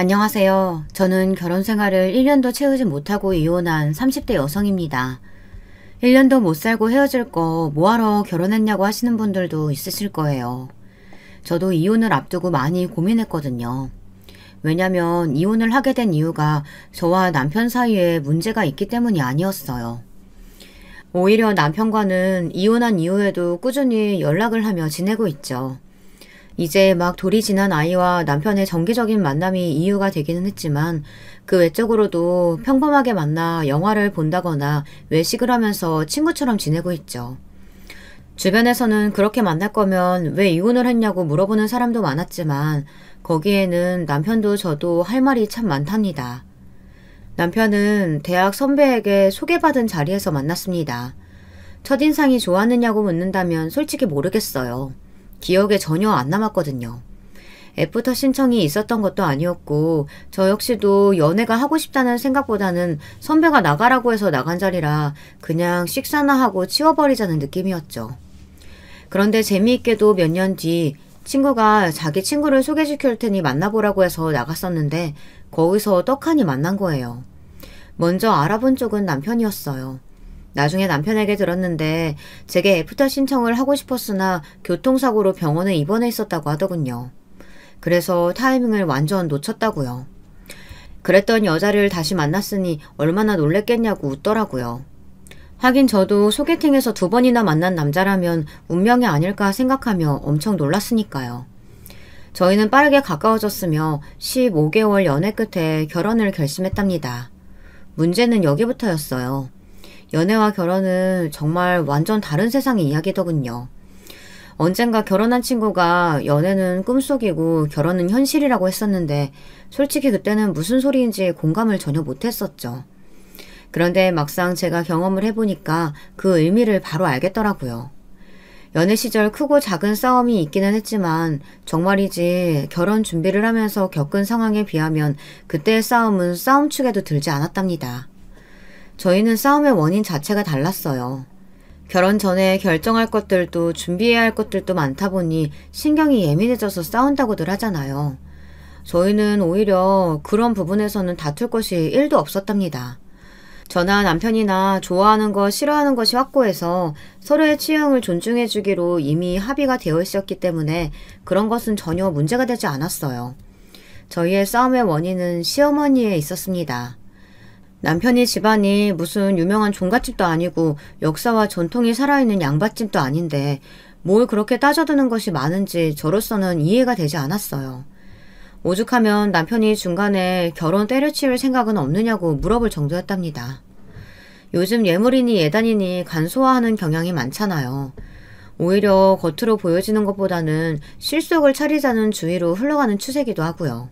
안녕하세요. 저는 결혼 생활을 1년도 채우지 못하고 이혼한 30대 여성입니다. 1년도 못 살고 헤어질 거 뭐하러 결혼했냐고 하시는 분들도 있으실 거예요. 저도 이혼을 앞두고 많이 고민했거든요. 왜냐면 이혼을 하게 된 이유가 저와 남편 사이에 문제가 있기 때문이 아니었어요. 오히려 남편과는 이혼한 이후에도 꾸준히 연락을 하며 지내고 있죠. 이제 막 돌이 지난 아이와 남편의 정기적인 만남이 이유가 되기는 했지만 그 외적으로도 평범하게 만나 영화를 본다거나 외식을 하면서 친구처럼 지내고 있죠. 주변에서는 그렇게 만날 거면 왜 이혼을 했냐고 물어보는 사람도 많았지만 거기에는 남편도 저도 할 말이 참 많답니다. 남편은 대학 선배에게 소개받은 자리에서 만났습니다. 첫인상이 좋았느냐고 묻는다면 솔직히 모르겠어요. 기억에 전혀 안 남았거든요. 애프터 신청이 있었던 것도 아니었고 저 역시도 연애가 하고 싶다는 생각보다는 선배가 나가라고 해서 나간 자리라 그냥 식사나 하고 치워버리자는 느낌이었죠. 그런데 재미있게도 몇 년 뒤 친구가 자기 친구를 소개시킬 테니 만나보라고 해서 나갔었는데 거기서 떡하니 만난 거예요. 먼저 알아본 쪽은 남편이었어요. 나중에 남편에게 들었는데 제게 애프터 신청을 하고 싶었으나 교통사고로 병원에 입원해 있었다고 하더군요. 그래서 타이밍을 완전 놓쳤다고요. 그랬던 여자를 다시 만났으니 얼마나 놀랬겠냐고 웃더라고요. 하긴 저도 소개팅에서 2번이나 만난 남자라면 운명이 아닐까 생각하며 엄청 놀랐으니까요. 저희는 빠르게 가까워졌으며 15개월 연애 끝에 결혼을 결심했답니다. 문제는 여기부터였어요. 연애와 결혼은 정말 완전 다른 세상의 이야기더군요. 언젠가 결혼한 친구가 연애는 꿈속이고 결혼은 현실이라고 했었는데 솔직히 그때는 무슨 소리인지 공감을 전혀 못했었죠. 그런데 막상 제가 경험을 해보니까 그 의미를 바로 알겠더라고요. 연애 시절 크고 작은 싸움이 있기는 했지만 정말이지 결혼 준비를 하면서 겪은 상황에 비하면 그때의 싸움은 싸움축에도 들지 않았답니다. 저희는 싸움의 원인 자체가 달랐어요. 결혼 전에 결정할 것들도 준비해야 할 것들도 많다 보니 신경이 예민해져서 싸운다고들 하잖아요. 저희는 오히려 그런 부분에서는 다툴 것이 1도 없었답니다. 저나 남편이나 좋아하는 것, 싫어하는 것이 확고해서 서로의 취향을 존중해 주기로 이미 합의가 되어 있었기 때문에 그런 것은 전혀 문제가 되지 않았어요. 저희의 싸움의 원인은 시어머니에 있었습니다. 남편이 집안이 무슨 유명한 종갓집도 아니고 역사와 전통이 살아있는 양반집도 아닌데 뭘 그렇게 따져두는 것이 많은지 저로서는 이해가 되지 않았어요. 오죽하면 남편이 중간에 결혼 때려치울 생각은 없느냐고 물어볼 정도였답니다. 요즘 예물이니 예단이니 간소화하는 경향이 많잖아요. 오히려 겉으로 보여지는 것보다는 실속을 차리자는 주의로 흘러가는 추세기도 하고요.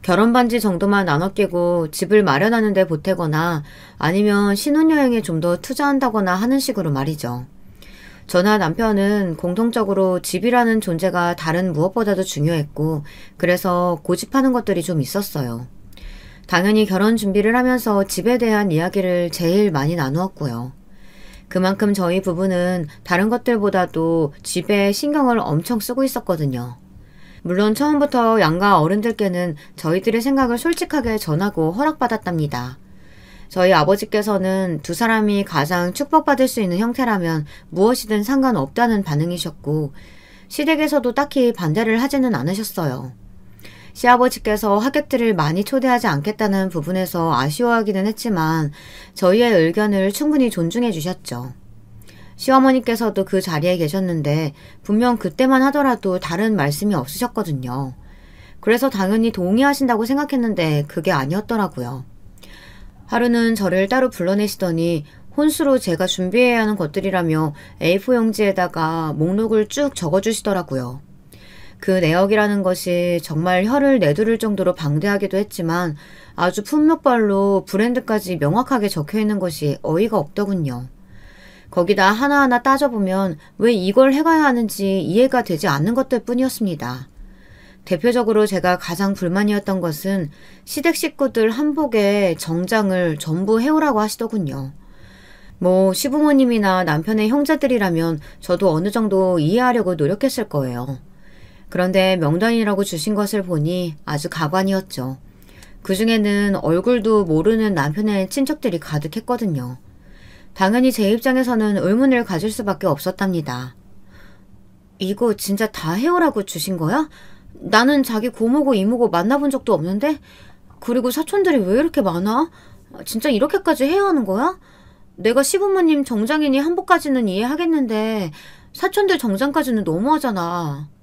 결혼 반지 정도만 나눠 끼고 집을 마련하는 데 보태거나 아니면 신혼여행에 좀 더 투자한다거나 하는 식으로 말이죠. 저나 남편은 공통적으로 집이라는 존재가 다른 무엇보다도 중요했고 그래서 고집하는 것들이 좀 있었어요. 당연히 결혼 준비를 하면서 집에 대한 이야기를 제일 많이 나누었고요. 그만큼 저희 부부는 다른 것들보다도 집에 신경을 엄청 쓰고 있었거든요. 물론 처음부터 양가 어른들께는 저희들의 생각을 솔직하게 전하고 허락받았답니다. 저희 아버지께서는 두 사람이 가장 축복받을 수 있는 형태라면 무엇이든 상관없다는 반응이셨고 시댁에서도 딱히 반대를 하지는 않으셨어요. 시아버지께서 하객들을 많이 초대하지 않겠다는 부분에서 아쉬워하기는 했지만 저희의 의견을 충분히 존중해 주셨죠. 시어머니께서도 그 자리에 계셨는데 분명 그때만 하더라도 다른 말씀이 없으셨거든요. 그래서 당연히 동의하신다고 생각했는데 그게 아니었더라고요. 하루는 저를 따로 불러내시더니 혼수로 제가 준비해야 하는 것들이라며 A4 용지에다가 목록을 쭉 적어주시더라고요. 그 내역이라는 것이 정말 혀를 내두를 정도로 방대하기도 했지만 아주 품목별로 브랜드까지 명확하게 적혀있는 것이 어이가 없더군요. 거기다 하나하나 따져보면 왜 이걸 해가야 하는지 이해가 되지 않는 것들 뿐이었습니다. 대표적으로 제가 가장 불만이었던 것은 시댁 식구들 한복에 정장을 전부 해오라고 하시더군요. 뭐 시부모님이나 남편의 형제들이라면 저도 어느 정도 이해하려고 노력했을 거예요. 그런데 명단이라고 주신 것을 보니 아주 가관이었죠. 그중에는 얼굴도 모르는 남편의 친척들이 가득했거든요. 당연히 제 입장에서는 의문을 가질 수밖에 없었답니다. 이거 진짜 다 해오라고 주신 거야? 나는 자기 고모고 이모고 만나본 적도 없는데? 그리고 사촌들이 왜 이렇게 많아? 진짜 이렇게까지 해야 하는 거야? 내가 시부모님 정장이니 한복까지는 이해하겠는데 사촌들 정장까지는 너무하잖아.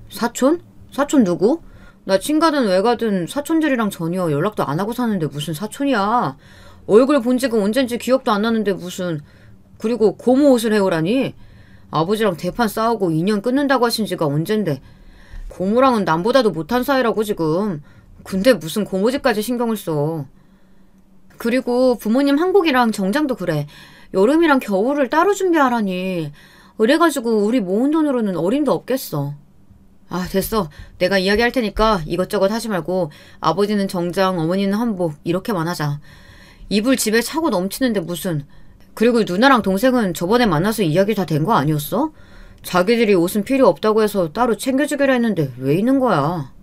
사촌? 사촌 누구? 나 친가든 외가든 사촌들이랑 전혀 연락도 안 하고 사는데 무슨 사촌이야. 얼굴 본 지가 언젠지 기억도 안 나는데 무슨. 그리고 고모 옷을 해오라니? 아버지랑 대판 싸우고 인연 끊는다고 하신 지가 언젠데. 고모랑은 남보다도 못한 사이라고 지금. 근데 무슨 고모집까지 신경을 써. 그리고 부모님 한복이랑 정장도 그래. 여름이랑 겨울을 따로 준비하라니. 그래가지고 우리 모은 돈으로는 어림도 없겠어. 아, 됐어. 내가 이야기할 테니까 이것저것 하지 말고 아버지는 정장, 어머니는 한복 이렇게만 하자. 이불 집에 차고 넘치는데 무슨. 그리고 누나랑 동생은 저번에 만나서 이야기 다 된 거 아니었어? 자기들이 옷은 필요 없다고 해서 따로 챙겨주기로 했는데 왜 있는 거야?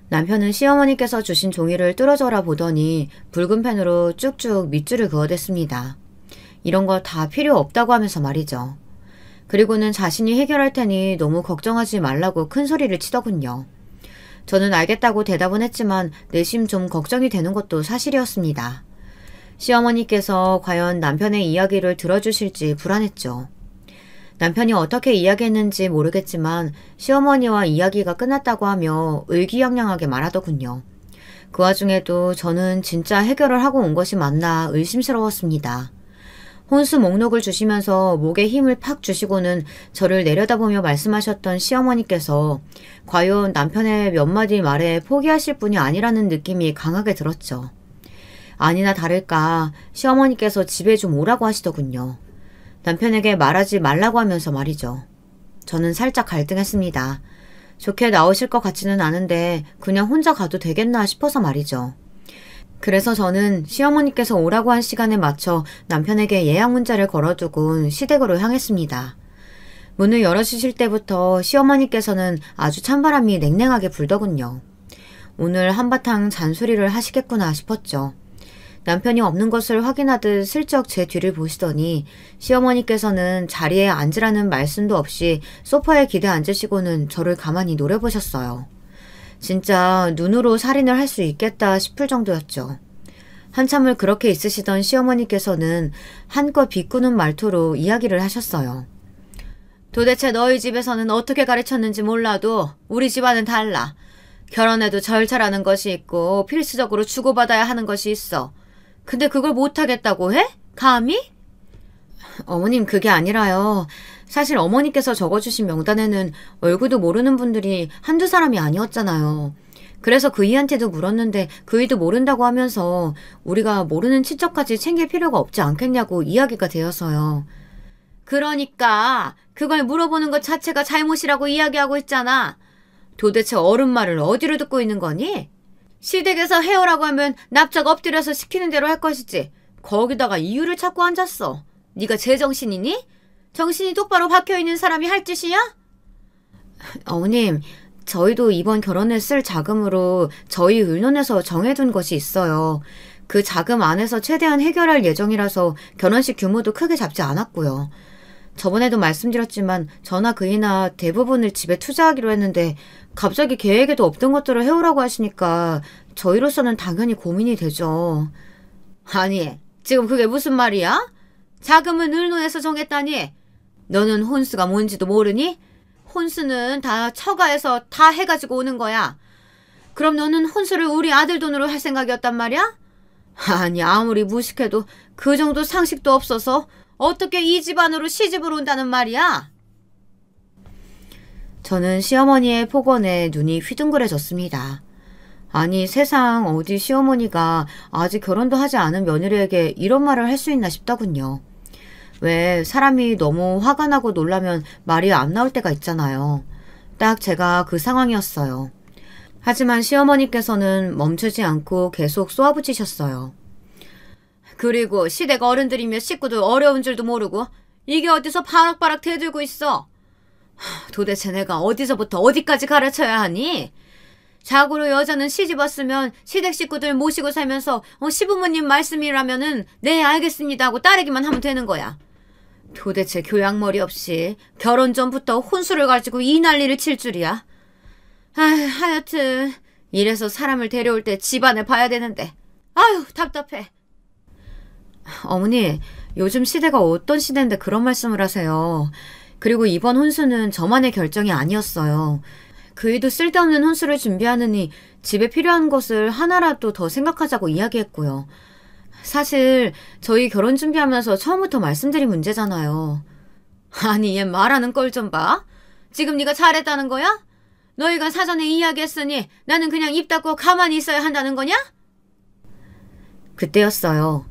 남편은 시어머니께서 주신 종이를 뚫어져라 보더니 붉은 펜으로 쭉쭉 밑줄을 그어댔습니다. 이런 거 다 필요 없다고 하면서 말이죠. 그리고는 자신이 해결할 테니 너무 걱정하지 말라고 큰 소리를 치더군요. 저는 알겠다고 대답은 했지만 내심 좀 걱정이 되는 것도 사실이었습니다. 시어머니께서 과연 남편의 이야기를 들어주실지 불안했죠. 남편이 어떻게 이야기했는지 모르겠지만 시어머니와 이야기가 끝났다고 하며 의기양양하게 말하더군요. 그 와중에도 저는 진짜 해결을 하고 온 것이 맞나 의심스러웠습니다. 혼수 목록을 주시면서 목에 힘을 팍 주시고는 저를 내려다보며 말씀하셨던 시어머니께서 과연 남편의 몇 마디 말에 포기하실 분이 아니라는 느낌이 강하게 들었죠. 아니나 다를까 시어머니께서 집에 좀 오라고 하시더군요. 남편에게 말하지 말라고 하면서 말이죠. 저는 살짝 갈등했습니다. 좋게 나오실 것 같지는 않은데 그냥 혼자 가도 되겠나 싶어서 말이죠. 그래서 저는 시어머니께서 오라고 한 시간에 맞춰 남편에게 예약 문자를 걸어두곤 시댁으로 향했습니다. 문을 열어주실 때부터 시어머니께서는 아주 찬바람이 냉랭하게 불더군요. 오늘 한바탕 잔소리를 하시겠구나 싶었죠. 남편이 없는 것을 확인하듯 슬쩍 제 뒤를 보시더니 시어머니께서는 자리에 앉으라는 말씀도 없이 소파에 기대 앉으시고는 저를 가만히 노려보셨어요. 진짜 눈으로 살인을 할 수 있겠다 싶을 정도였죠. 한참을 그렇게 있으시던 시어머니께서는 한껏 비꼬는 말투로 이야기를 하셨어요. 도대체 너희 집에서는 어떻게 가르쳤는지 몰라도 우리 집안은 달라. 결혼해도 절차라는 것이 있고 필수적으로 주고받아야 하는 것이 있어. 근데 그걸 못하겠다고 해? 감히? 어머님 그게 아니라요. 사실 어머니께서 적어주신 명단에는 얼굴도 모르는 분들이 한두 사람이 아니었잖아요. 그래서 그이한테도 물었는데 그이도 모른다고 하면서 우리가 모르는 친척까지 챙길 필요가 없지 않겠냐고 이야기가 되어서요. 그러니까 그걸 물어보는 것 자체가 잘못이라고 이야기하고 있잖아. 도대체 어른 말을 어디로 듣고 있는 거니? 시댁에서 해오라고 하면 납작 엎드려서 시키는 대로 할 것이지. 거기다가 이유를 찾고 앉았어. 네가 제정신이니? 정신이 똑바로 박혀있는 사람이 할 짓이야? 어머님, 저희도 이번 결혼에 쓸 자금으로 저희 의논에서 정해둔 것이 있어요. 그 자금 안에서 최대한 해결할 예정이라서 결혼식 규모도 크게 잡지 않았고요. 저번에도 말씀드렸지만 저나 그이나 대부분을 집에 투자하기로 했는데 갑자기 계획에도 없던 것들을 해오라고 하시니까 저희로서는 당연히 고민이 되죠. 아니, 지금 그게 무슨 말이야? 자금은 의논해서 정했다니? 너는 혼수가 뭔지도 모르니? 혼수는 다 처가에서 다 해가지고 오는 거야. 그럼 너는 혼수를 우리 아들 돈으로 할 생각이었단 말이야? 아니, 아무리 무식해도 그 정도 상식도 없어서 어떻게 이 집안으로 시집을 온다는 말이야? 저는 시어머니의 폭언에 눈이 휘둥그레졌습니다. 아니, 세상 어디 시어머니가 아직 결혼도 하지 않은 며느리에게 이런 말을 할 수 있나 싶더군요. 왜 사람이 너무 화가 나고 놀라면 말이 안 나올 때가 있잖아요. 딱 제가 그 상황이었어요. 하지만 시어머니께서는 멈추지 않고 계속 쏘아붙이셨어요. 그리고 시댁 어른들이며 식구들 어려운 줄도 모르고 이게 어디서 바락바락 대들고 있어. 도대체 내가 어디서부터 어디까지 가르쳐야 하니? 자고로 여자는 시집 왔으면 시댁 식구들 모시고 살면서 시부모님 말씀이라면은 네 알겠습니다 하고 따르기만 하면 되는 거야. 도대체 교양머리 없이 결혼 전부터 혼수를 가지고 이 난리를 칠 줄이야. 하여튼 이래서 사람을 데려올 때 집안을 봐야 되는데 아유 답답해. 어머니, 요즘 시대가 어떤 시대인데 그런 말씀을 하세요. 그리고 이번 혼수는 저만의 결정이 아니었어요. 그이도 쓸데없는 혼수를 준비하느니 집에 필요한 것을 하나라도 더 생각하자고 이야기했고요. 사실 저희 결혼 준비하면서 처음부터 말씀드린 문제잖아요. 아니 얘 말하는 꼴 좀 봐. 지금 네가 잘했다는 거야? 너희가 사전에 이야기했으니 나는 그냥 입 닫고 가만히 있어야 한다는 거냐? 그때였어요.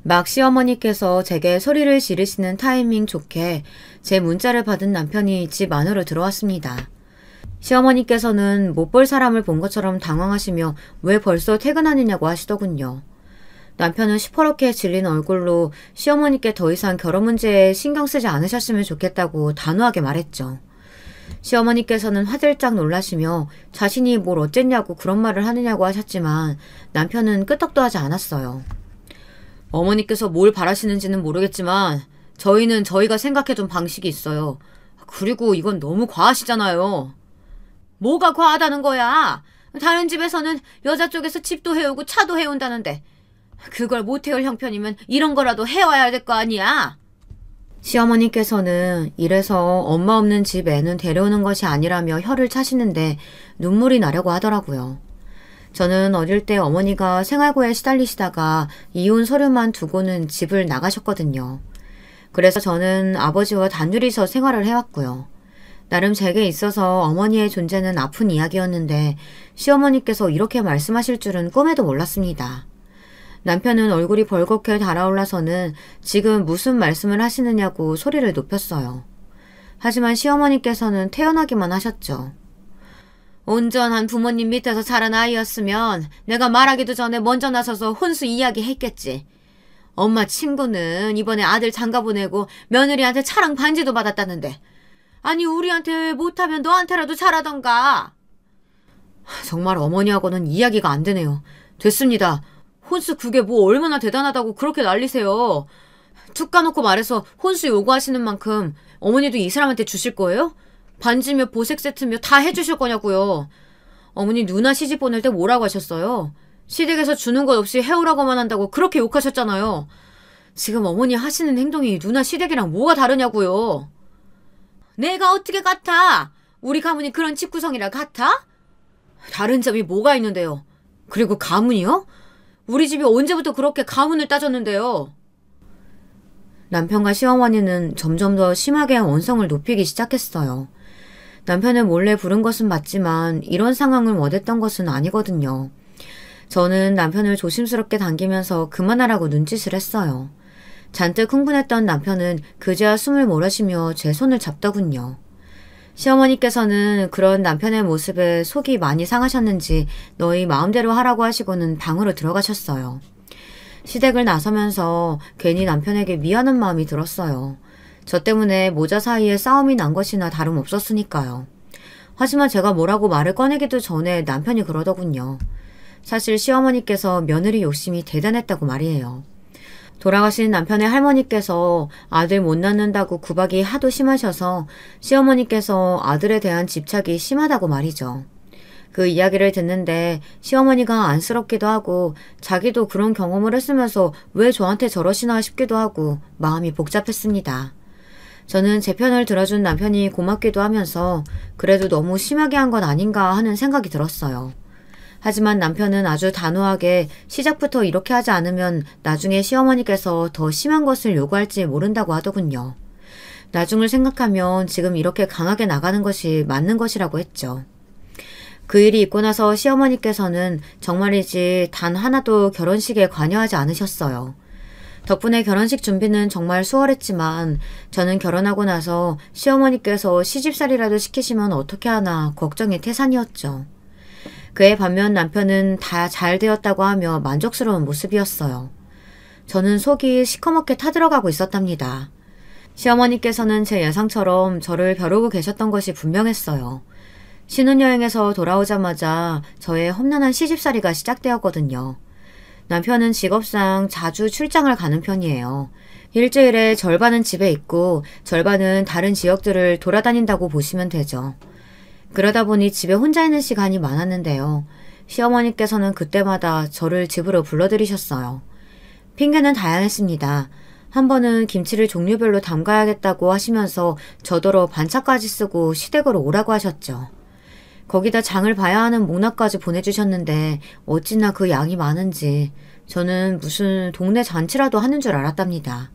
막 시어머니께서 제게 소리를 지르시는 타이밍 좋게 제 문자를 받은 남편이 집 안으로 들어왔습니다. 시어머니께서는 못 볼 사람을 본 것처럼 당황하시며 왜 벌써 퇴근하느냐고 하시더군요. 남편은 시퍼렇게 질린 얼굴로 시어머니께 더 이상 결혼 문제에 신경 쓰지 않으셨으면 좋겠다고 단호하게 말했죠. 시어머니께서는 화들짝 놀라시며 자신이 뭘 어쨌냐고 그런 말을 하느냐고 하셨지만 남편은 끄떡도 하지 않았어요. 어머니께서 뭘 바라시는지는 모르겠지만 저희는 저희가 생각해둔 방식이 있어요. 그리고 이건 너무 과하시잖아요. 뭐가 과하다는 거야? 다른 집에서는 여자 쪽에서 집도 해오고 차도 해온다는데 그걸 못 해올 형편이면 이런 거라도 해와야 될 거 아니야? 시어머니께서는 이래서 엄마 없는 집 애는 데려오는 것이 아니라며 혀를 차시는데 눈물이 나려고 하더라고요. 저는 어릴 때 어머니가 생활고에 시달리시다가 이혼 서류만 두고는 집을 나가셨거든요. 그래서 저는 아버지와 단둘이서 생활을 해왔고요. 나름 제게 있어서 어머니의 존재는 아픈 이야기였는데 시어머니께서 이렇게 말씀하실 줄은 꿈에도 몰랐습니다. 남편은 얼굴이 벌겋게 달아올라서는 지금 무슨 말씀을 하시느냐고 소리를 높였어요. 하지만 시어머니께서는 태연하기만 하셨죠. 온전한 부모님 밑에서 자란 아이였으면 내가 말하기도 전에 먼저 나서서 혼수 이야기했겠지. 엄마 친구는 이번에 아들 장가 보내고 며느리한테 차랑 반지도 받았다는데 아니 우리한테 못하면 너한테라도 잘하던가. 정말 어머니하고는 이야기가 안 되네요. 됐습니다. 혼수 그게 뭐 얼마나 대단하다고 그렇게 난리세요. 툭 까놓고 말해서 혼수 요구하시는 만큼 어머니도 이 사람한테 주실 거예요? 반지며 보색 세트며 다 해주실 거냐고요. 어머니 누나 시집 보낼 때 뭐라고 하셨어요? 시댁에서 주는 것 없이 해오라고만 한다고 그렇게 욕하셨잖아요. 지금 어머니 하시는 행동이 누나 시댁이랑 뭐가 다르냐고요. 내가 어떻게 같아? 우리 가문이 그런 집구성이라 같아? 다른 점이 뭐가 있는데요? 그리고 가문이요? 우리 집이 언제부터 그렇게 가문을 따졌는데요? 남편과 시어머니는 점점 더 심하게 언성을 높이기 시작했어요. 남편을 몰래 부른 것은 맞지만 이런 상황을 원했던 것은 아니거든요. 저는 남편을 조심스럽게 당기면서 그만하라고 눈짓을 했어요. 잔뜩 흥분했던 남편은 그제야 숨을 몰아쉬며 제 손을 잡더군요. 시어머니께서는 그런 남편의 모습에 속이 많이 상하셨는지 너희 마음대로 하라고 하시고는 방으로 들어가셨어요. 시댁을 나서면서 괜히 남편에게 미안한 마음이 들었어요. 저 때문에 모자 사이에 싸움이 난 것이나 다름없었으니까요. 하지만 제가 뭐라고 말을 꺼내기도 전에 남편이 그러더군요. 사실 시어머니께서 며느리 욕심이 대단했다고 말이에요. 돌아가신 남편의 할머니께서 아들 못 낳는다고 구박이 하도 심하셔서 시어머니께서 아들에 대한 집착이 심하다고 말이죠. 그 이야기를 듣는데 시어머니가 안쓰럽기도 하고 자기도 그런 경험을 했으면서 왜 저한테 저러시나 싶기도 하고 마음이 복잡했습니다. 저는 제 편을 들어준 남편이 고맙기도 하면서 그래도 너무 심하게 한 건 아닌가 하는 생각이 들었어요. 하지만 남편은 아주 단호하게 시작부터 이렇게 하지 않으면 나중에 시어머니께서 더 심한 것을 요구할지 모른다고 하더군요. 나중을 생각하면 지금 이렇게 강하게 나가는 것이 맞는 것이라고 했죠. 그 일이 있고 나서 시어머니께서는 정말이지 단 하나도 결혼식에 관여하지 않으셨어요. 덕분에 결혼식 준비는 정말 수월했지만 저는 결혼하고 나서 시어머니께서 시집살이라도 시키시면 어떻게 하나 걱정이 태산이었죠. 그에 반면 남편은 다 잘 되었다고 하며 만족스러운 모습이었어요. 저는 속이 시커멓게 타들어가고 있었답니다. 시어머니께서는 제 예상처럼 저를 벼르고 계셨던 것이 분명했어요. 신혼여행에서 돌아오자마자 저의 험난한 시집살이가 시작되었거든요. 남편은 직업상 자주 출장을 가는 편이에요. 일주일에 절반은 집에 있고 절반은 다른 지역들을 돌아다닌다고 보시면 되죠. 그러다 보니 집에 혼자 있는 시간이 많았는데요. 시어머니께서는 그때마다 저를 집으로 불러들이셨어요. 핑계는 다양했습니다. 한 번은 김치를 종류별로 담가야겠다고 하시면서 저더러 반차까지 쓰고 시댁으로 오라고 하셨죠. 거기다 장을 봐야 하는 목락까지 보내주셨는데 어찌나 그 양이 많은지 저는 무슨 동네 잔치라도 하는 줄 알았답니다.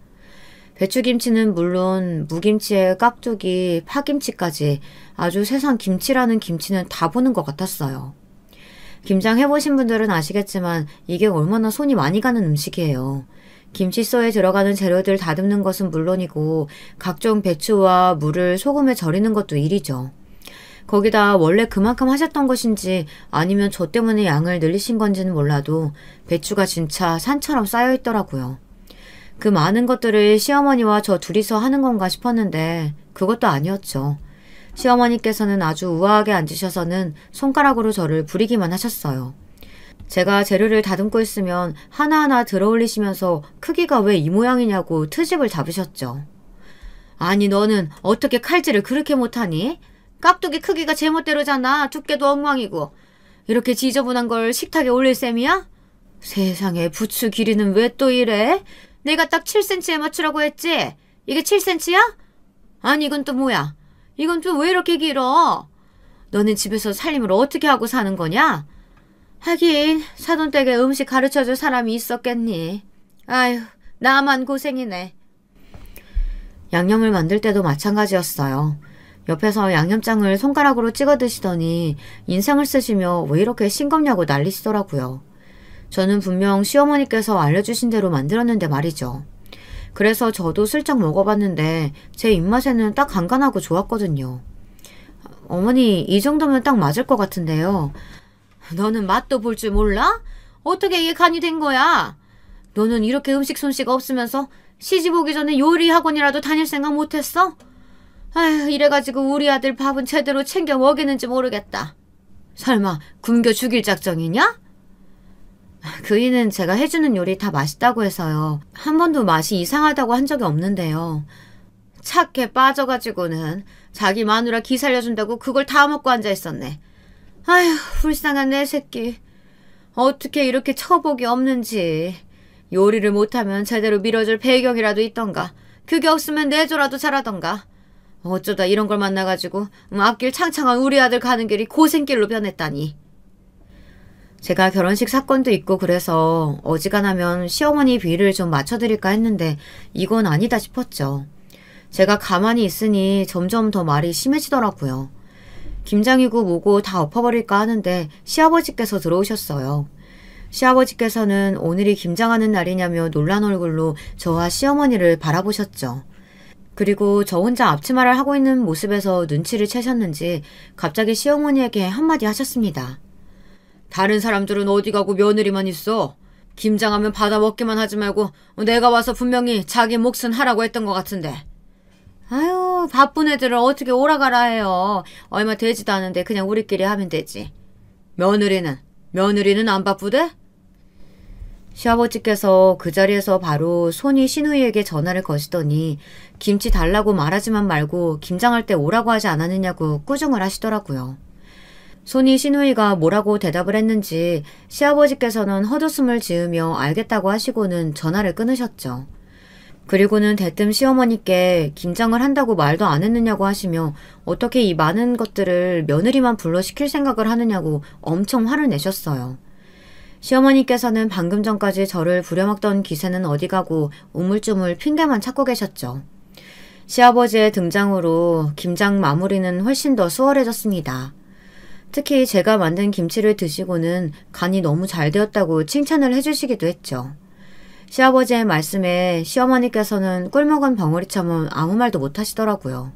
배추김치는 물론 무김치에 깍두기, 파김치까지 아주 세상 김치라는 김치는 다 보는 것 같았어요. 김장 해보신 분들은 아시겠지만 이게 얼마나 손이 많이 가는 음식이에요. 김치소에 들어가는 재료들 다듬는 것은 물론이고 각종 배추와 물을 소금에 절이는 것도 일이죠. 거기다 원래 그만큼 하셨던 것인지 아니면 저 때문에 양을 늘리신 건지는 몰라도 배추가 진짜 산처럼 쌓여 있더라고요. 그 많은 것들을 시어머니와 저 둘이서 하는 건가 싶었는데 그것도 아니었죠. 시어머니께서는 아주 우아하게 앉으셔서는 손가락으로 저를 부리기만 하셨어요. 제가 재료를 다듬고 있으면 하나하나 들어올리시면서 크기가 왜 이 모양이냐고 트집을 잡으셨죠. 아니 너는 어떻게 칼질을 그렇게 못하니? 깍두기 크기가 제멋대로잖아. 두께도 엉망이고. 이렇게 지저분한 걸 식탁에 올릴 셈이야? 세상에 부추 길이는 왜 또 이래? 내가 딱 7cm에 맞추라고 했지? 이게 7cm야? 아니 이건 또 뭐야? 이건 또 왜 이렇게 길어? 너는 집에서 살림을 어떻게 하고 사는 거냐? 하긴 사돈댁에 음식 가르쳐줄 사람이 있었겠니? 아휴 나만 고생이네. 양념을 만들 때도 마찬가지였어요. 옆에서 양념장을 손가락으로 찍어 드시더니 인상을 쓰시며 왜 이렇게 싱겁냐고 난리시더라고요. 저는 분명 시어머니께서 알려주신 대로 만들었는데 말이죠. 그래서 저도 슬쩍 먹어봤는데 제 입맛에는 딱 간간하고 좋았거든요. 어머니 이 정도면 딱 맞을 것 같은데요. 너는 맛도 볼 줄 몰라? 어떻게 이게 간이 된 거야? 너는 이렇게 음식 솜씨가 없으면서 시집 오기 전에 요리 학원이라도 다닐 생각 못했어? 아휴 이래가지고 우리 아들 밥은 제대로 챙겨 먹이는지 모르겠다. 설마 굶겨 죽일 작정이냐? 그이는 제가 해주는 요리 다 맛있다고 해서요. 한 번도 맛이 이상하다고 한 적이 없는데요. 착해 빠져가지고는 자기 마누라 기 살려준다고 그걸 다 먹고 앉아있었네. 아휴 불쌍한 내 새끼. 어떻게 이렇게 처복이 없는지. 요리를 못하면 제대로 밀어줄 배경이라도 있던가. 그게 없으면 내조라도 잘하던가. 어쩌다 이런 걸 만나가지고 앞길 창창한 우리 아들 가는 길이 고생길로 변했다니. 제가 결혼식 사건도 있고 그래서 어지간하면 시어머니 비위를 좀 맞춰드릴까 했는데 이건 아니다 싶었죠. 제가 가만히 있으니 점점 더 말이 심해지더라고요. 김장이고 뭐고 다 엎어버릴까 하는데 시아버지께서 들어오셨어요. 시아버지께서는 오늘이 김장하는 날이냐며 놀란 얼굴로 저와 시어머니를 바라보셨죠. 그리고 저 혼자 앞치마를 하고 있는 모습에서 눈치를 채셨는지 갑자기 시어머니에게 한마디 하셨습니다. 다른 사람들은 어디 가고 며느리만 있어. 김장하면 받아 먹기만 하지 말고 내가 와서 분명히 자기 몫은 하라고 했던 것 같은데. 아유 바쁜 애들을 어떻게 오라가라 해요. 얼마 되지도 않은데 그냥 우리끼리 하면 되지. 며느리는 안 바쁘대? 시아버지께서 그 자리에서 바로 손이 시누이에게 전화를 거시더니 김치 달라고 말하지만 말고 김장할 때 오라고 하지 않았느냐고 꾸중을 하시더라고요. 손이 시누이가 뭐라고 대답을 했는지 시아버지께서는 헛웃음을 지으며 알겠다고 하시고는 전화를 끊으셨죠. 그리고는 대뜸 시어머니께 김장을 한다고 말도 안 했느냐고 하시며 어떻게 이 많은 것들을 며느리만 불러 시킬 생각을 하느냐고 엄청 화를 내셨어요. 시어머니께서는 방금 전까지 저를 부려먹던 기세는 어디 가고 우물쭈물 핑계만 찾고 계셨죠. 시아버지의 등장으로 김장 마무리는 훨씬 더 수월해졌습니다. 특히 제가 만든 김치를 드시고는 간이 너무 잘 되었다고 칭찬을 해주시기도 했죠. 시아버지의 말씀에 시어머니께서는 꿀먹은 벙어리처럼 아무 말도 못하시더라고요.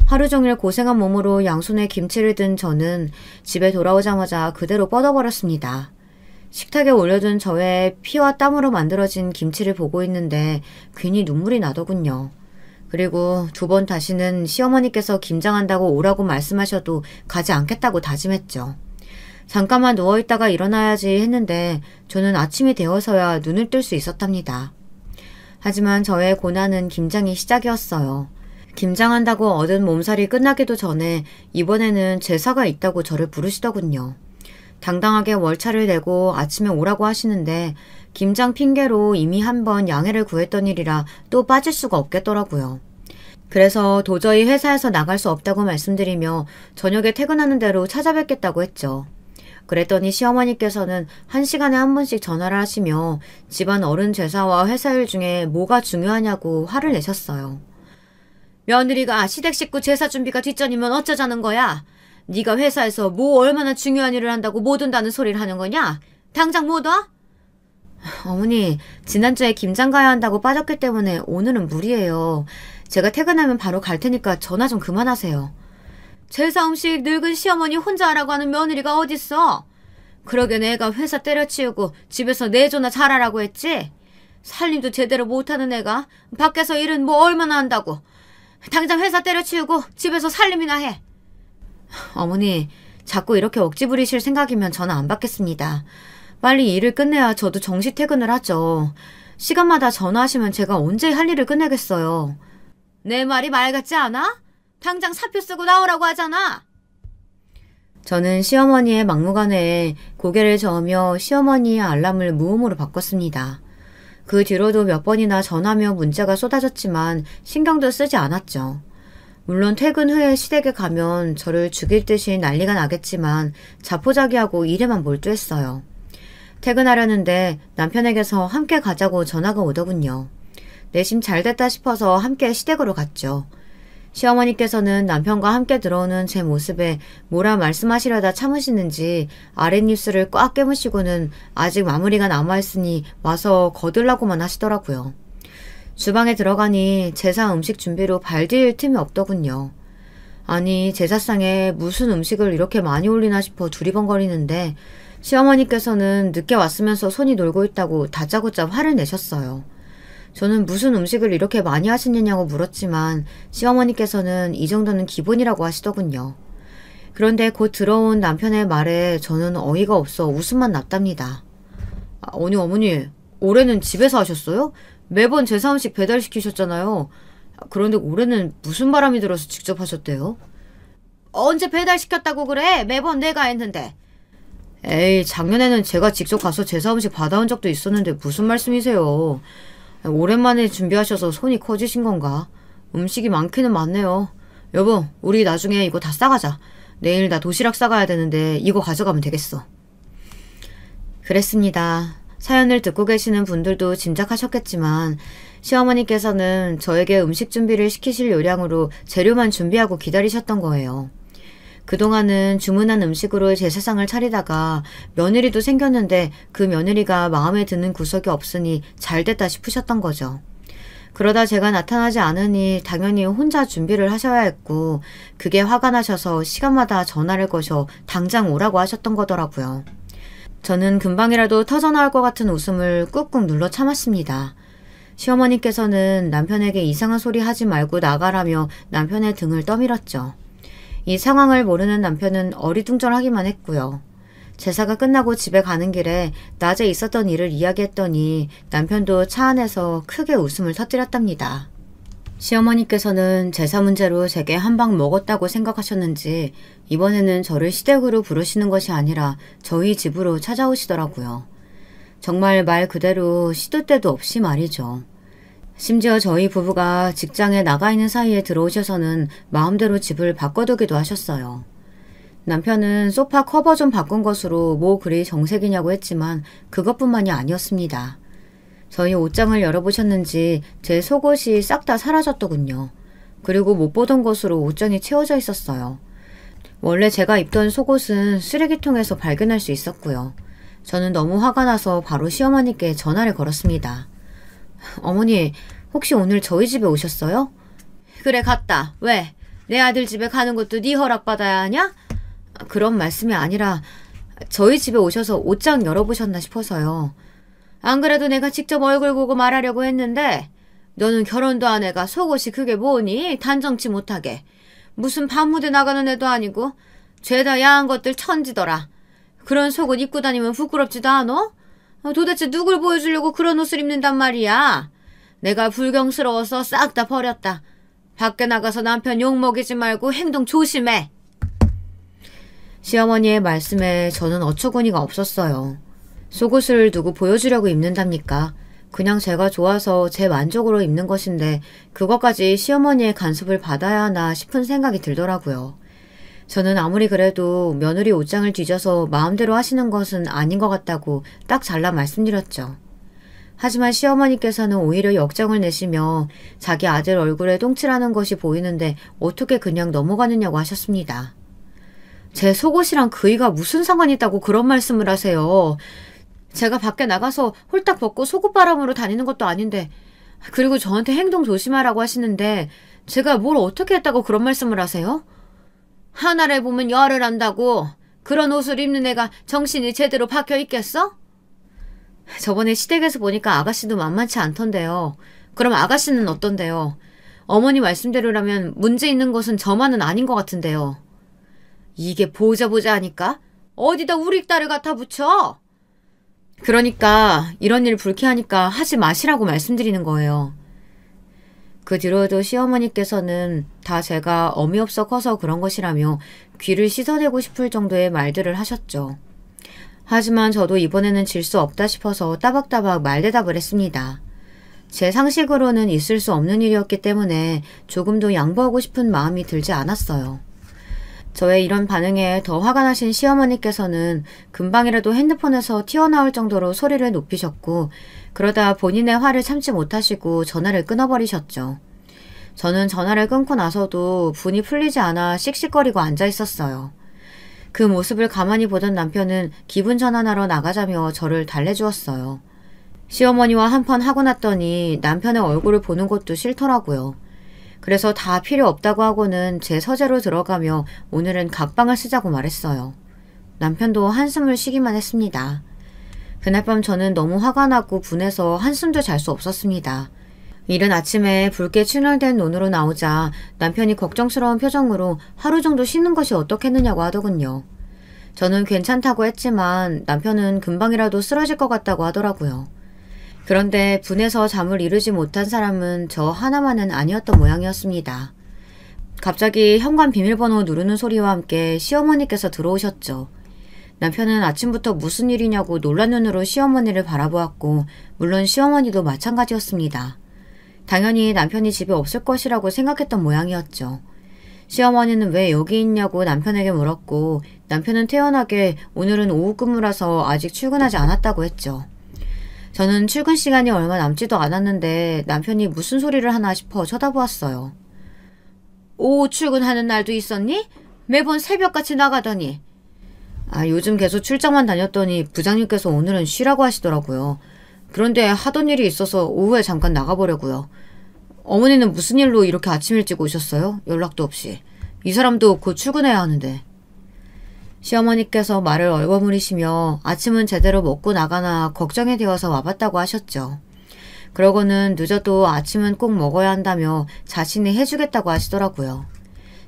하루 종일 고생한 몸으로 양손에 김치를 든 저는 집에 돌아오자마자 그대로 뻗어버렸습니다. 식탁에 올려둔 저의 피와 땀으로 만들어진 김치를 보고 있는데 괜히 눈물이 나더군요. 그리고 2번 다시는 시어머니께서 김장한다고 오라고 말씀하셔도 가지 않겠다고 다짐했죠. 잠깐만 누워있다가 일어나야지 했는데 저는 아침이 되어서야 눈을 뜰 수 있었답니다. 하지만 저의 고난은 김장이 시작이었어요. 김장한다고 얻은 몸살이 끝나기도 전에 이번에는 제사가 있다고 저를 부르시더군요. 당당하게 월차를 내고 아침에 오라고 하시는데 김장 핑계로 이미 한 번 양해를 구했던 일이라 또 빠질 수가 없겠더라고요. 그래서 도저히 회사에서 나갈 수 없다고 말씀드리며 저녁에 퇴근하는 대로 찾아뵙겠다고 했죠. 그랬더니 시어머니께서는 1시간에 한 번씩 전화를 하시며 집안 어른 제사와 회사 일 중에 뭐가 중요하냐고 화를 내셨어요. 며느리가 시댁 식구 제사 준비가 뒷전이면 어쩌자는 거야? 네가 회사에서 뭐 얼마나 중요한 일을 한다고 못 온다는 소리를 하는 거냐? 당장 못 와? 어머니, 지난주에 김장 가야 한다고 빠졌기 때문에 오늘은 무리예요. 제가 퇴근하면 바로 갈 테니까 전화 좀 그만하세요. 제사 음식 늙은 시어머니 혼자 하라고 하는 며느리가 어딨어? 그러게 내가 회사 때려치우고 집에서 내조나 잘하라고 했지? 살림도 제대로 못하는 애가 밖에서 일은 뭐 얼마나 한다고. 당장 회사 때려치우고 집에서 살림이나 해. 어머니, 자꾸 이렇게 억지 부리실 생각이면 저는 안 받겠습니다. 빨리 일을 끝내야 저도 정시 퇴근을 하죠. 시간마다 전화하시면 제가 언제 할 일을 끝내겠어요. 내 말이 말 같지 않아? 당장 사표 쓰고 나오라고 하잖아. 저는 시어머니의 막무가내에 고개를 저으며 시어머니의 알람을 무음으로 바꿨습니다. 그 뒤로도 몇 번이나 전화며 문자가 쏟아졌지만 신경도 쓰지 않았죠. 물론 퇴근 후에 시댁에 가면 저를 죽일 듯이 난리가 나겠지만 자포자기하고 일에만 몰두했어요. 퇴근하려는데 남편에게서 함께 가자고 전화가 오더군요. 내심 잘됐다 싶어서 함께 시댁으로 갔죠. 시어머니께서는 남편과 함께 들어오는 제 모습에 뭐라 말씀하시려다 참으시는지 아랫입술을 꽉 깨무시고는 아직 마무리가 남아있으니 와서 거들라고만 하시더라고요. 주방에 들어가니 제사 음식 준비로 발디딜 틈이 없더군요. 아니, 제사상에 무슨 음식을 이렇게 많이 올리나 싶어 두리번거리는데 시어머니께서는 늦게 왔으면서 손이 놀고 있다고 다짜고짜 화를 내셨어요. 저는 무슨 음식을 이렇게 많이 하시느냐고 물었지만 시어머니께서는 이 정도는 기본이라고 하시더군요. 그런데 곧 들어온 남편의 말에 저는 어이가 없어 웃음만 났답니다. 아니 어머니, 올해는 집에서 하셨어요? 매번 제사 음식 배달시키셨잖아요. 그런데 올해는 무슨 바람이 들어서 직접 하셨대요? 언제 배달시켰다고 그래? 매번 내가 했는데. 에이, 작년에는 제가 직접 가서 제사 음식 받아온 적도 있었는데 무슨 말씀이세요? 오랜만에 준비하셔서 손이 커지신 건가? 음식이 많기는 많네요. 여보, 우리 나중에 이거 다 싸가자. 내일 나 도시락 싸가야 되는데 이거 가져가면 되겠어. 그랬습니다. 사연을 듣고 계시는 분들도 짐작하셨겠지만 시어머니께서는 저에게 음식 준비를 시키실 요량으로 재료만 준비하고 기다리셨던 거예요. 그동안은 주문한 음식으로 제사상을 차리다가 며느리도 생겼는데 그 며느리가 마음에 드는 구석이 없으니 잘됐다 싶으셨던 거죠. 그러다 제가 나타나지 않으니 당연히 혼자 준비를 하셔야 했고 그게 화가 나셔서 시간마다 전화를 거셔 당장 오라고 하셨던 거더라고요. 저는 금방이라도 터져나올 것 같은 웃음을 꾹꾹 눌러 참았습니다. 시어머니께서는 남편에게 이상한 소리 하지 말고 나가라며 남편의 등을 떠밀었죠. 이 상황을 모르는 남편은 어리둥절하기만 했고요. 제사가 끝나고 집에 가는 길에 낮에 있었던 일을 이야기했더니 남편도 차 안에서 크게 웃음을 터뜨렸답니다. 시어머니께서는 제사 문제로 제게 한 방 먹었다고 생각하셨는지 이번에는 저를 시댁으로 부르시는 것이 아니라 저희 집으로 찾아오시더라고요. 정말 말 그대로 시도 때도 없이 말이죠. 심지어 저희 부부가 직장에 나가 있는 사이에 들어오셔서는 마음대로 집을 바꿔두기도 하셨어요. 남편은 소파 커버 좀 바꾼 것으로 뭐 그리 정색이냐고 했지만 그것뿐만이 아니었습니다. 저희 옷장을 열어보셨는지 제 속옷이 싹 다 사라졌더군요. 그리고 못 보던 곳으로 옷장이 채워져 있었어요. 원래 제가 입던 속옷은 쓰레기통에서 발견할 수 있었고요. 저는 너무 화가 나서 바로 시어머니께 전화를 걸었습니다. 어머니, 혹시 오늘 저희 집에 오셨어요? 그래, 갔다. 왜? 내 아들 집에 가는 것도 네 허락받아야 하냐? 그런 말씀이 아니라 저희 집에 오셔서 옷장 열어보셨나 싶어서요. 안 그래도 내가 직접 얼굴 보고 말하려고 했는데 너는 결혼도 안 해가 속옷이 그게 뭐니? 단정치 못하게. 무슨 밤무대 나가는 애도 아니고 죄다 야한 것들 천지더라. 그런 속옷 입고 다니면 부끄럽지도 않어? 도대체 누굴 보여주려고 그런 옷을 입는단 말이야. 내가 불경스러워서 싹 다 버렸다. 밖에 나가서 남편 욕먹이지 말고 행동 조심해. 시어머니의 말씀에 저는 어처구니가 없었어요. 속옷을 누구 보여주려고 입는답니까? 그냥 제가 좋아서 제 만족으로 입는 것인데 그것까지 시어머니의 간섭을 받아야 하나 싶은 생각이 들더라고요. 저는 아무리 그래도 며느리 옷장을 뒤져서 마음대로 하시는 것은 아닌 것 같다고 딱 잘라 말씀드렸죠. 하지만 시어머니께서는 오히려 역정을 내시며 자기 아들 얼굴에 똥칠하는 것이 보이는데 어떻게 그냥 넘어가느냐고 하셨습니다. 제 속옷이랑 그이가 무슨 상관이 있다고 그런 말씀을 하세요. 제가 밖에 나가서 홀딱 벗고 속옷바람으로 다니는 것도 아닌데, 그리고 저한테 행동 조심하라고 하시는데 제가 뭘 어떻게 했다고 그런 말씀을 하세요? 하나를 보면 열을 안다고. 그런 옷을 입는 애가 정신이 제대로 박혀 있겠어? 저번에 시댁에서 보니까 아가씨도 만만치 않던데요. 그럼 아가씨는 어떤데요? 어머니 말씀대로라면 문제 있는 것은 저만은 아닌 것 같은데요. 이게 보자 하니까 어디다 우리 딸을 갖다 붙여? 그러니까 이런 일 불쾌하니까 하지 마시라고 말씀드리는 거예요. 그 뒤로도 시어머니께서는 다 제가 어미 없어 커서 그런 것이라며 귀를 씻어내고 싶을 정도의 말들을 하셨죠. 하지만 저도 이번에는 질 수 없다 싶어서 따박따박 말대답을 했습니다. 제 상식으로는 있을 수 없는 일이었기 때문에 조금도 양보하고 싶은 마음이 들지 않았어요. 저의 이런 반응에 더 화가 나신 시어머니께서는 금방이라도 핸드폰에서 튀어나올 정도로 소리를 높이셨고 그러다 본인의 화를 참지 못하시고 전화를 끊어버리셨죠. 저는 전화를 끊고 나서도 분이 풀리지 않아 씩씩거리고 앉아 있었어요. 그 모습을 가만히 보던 남편은 기분 전환하러 나가자며 저를 달래주었어요. 시어머니와 한판 하고 났더니 남편의 얼굴을 보는 것도 싫더라고요. 그래서 다 필요 없다고 하고는 제 서재로 들어가며 오늘은 각방을 쓰자고 말했어요. 남편도 한숨을 쉬기만 했습니다. 그날 밤 저는 너무 화가 나고 분해서 한숨도 잘 수 없었습니다. 이른 아침에 붉게 충혈된 눈으로 나오자 남편이 걱정스러운 표정으로 하루 정도 쉬는 것이 어떻겠느냐고 하더군요. 저는 괜찮다고 했지만 남편은 금방이라도 쓰러질 것 같다고 하더라고요. 그런데 분해서 잠을 이루지 못한 사람은 저 하나만은 아니었던 모양이었습니다. 갑자기 현관 비밀번호 누르는 소리와 함께 시어머니께서 들어오셨죠. 남편은 아침부터 무슨 일이냐고 놀란 눈으로 시어머니를 바라보았고 물론 시어머니도 마찬가지였습니다. 당연히 남편이 집에 없을 것이라고 생각했던 모양이었죠. 시어머니는 왜 여기 있냐고 남편에게 물었고 남편은 태연하게 오늘은 오후 근무라서 아직 출근하지 않았다고 했죠. 저는 출근 시간이 얼마 남지도 않았는데 남편이 무슨 소리를 하나 싶어 쳐다보았어요. 오후 출근하는 날도 있었니? 매번 새벽같이 나가더니. 요즘 계속 출장만 다녔더니 부장님께서 오늘은 쉬라고 하시더라고요. 그런데 하던 일이 있어서 오후에 잠깐 나가보려고요. 어머니는 무슨 일로 이렇게 아침 일찍 오셨어요? 연락도 없이. 이 사람도 곧 출근해야 하는데. 시어머니께서 말을 얼버무리시며 아침은 제대로 먹고 나가나 걱정이 되어서 와봤다고 하셨죠. 그러고는 늦어도 아침은 꼭 먹어야 한다며 자신이 해주겠다고 하시더라고요.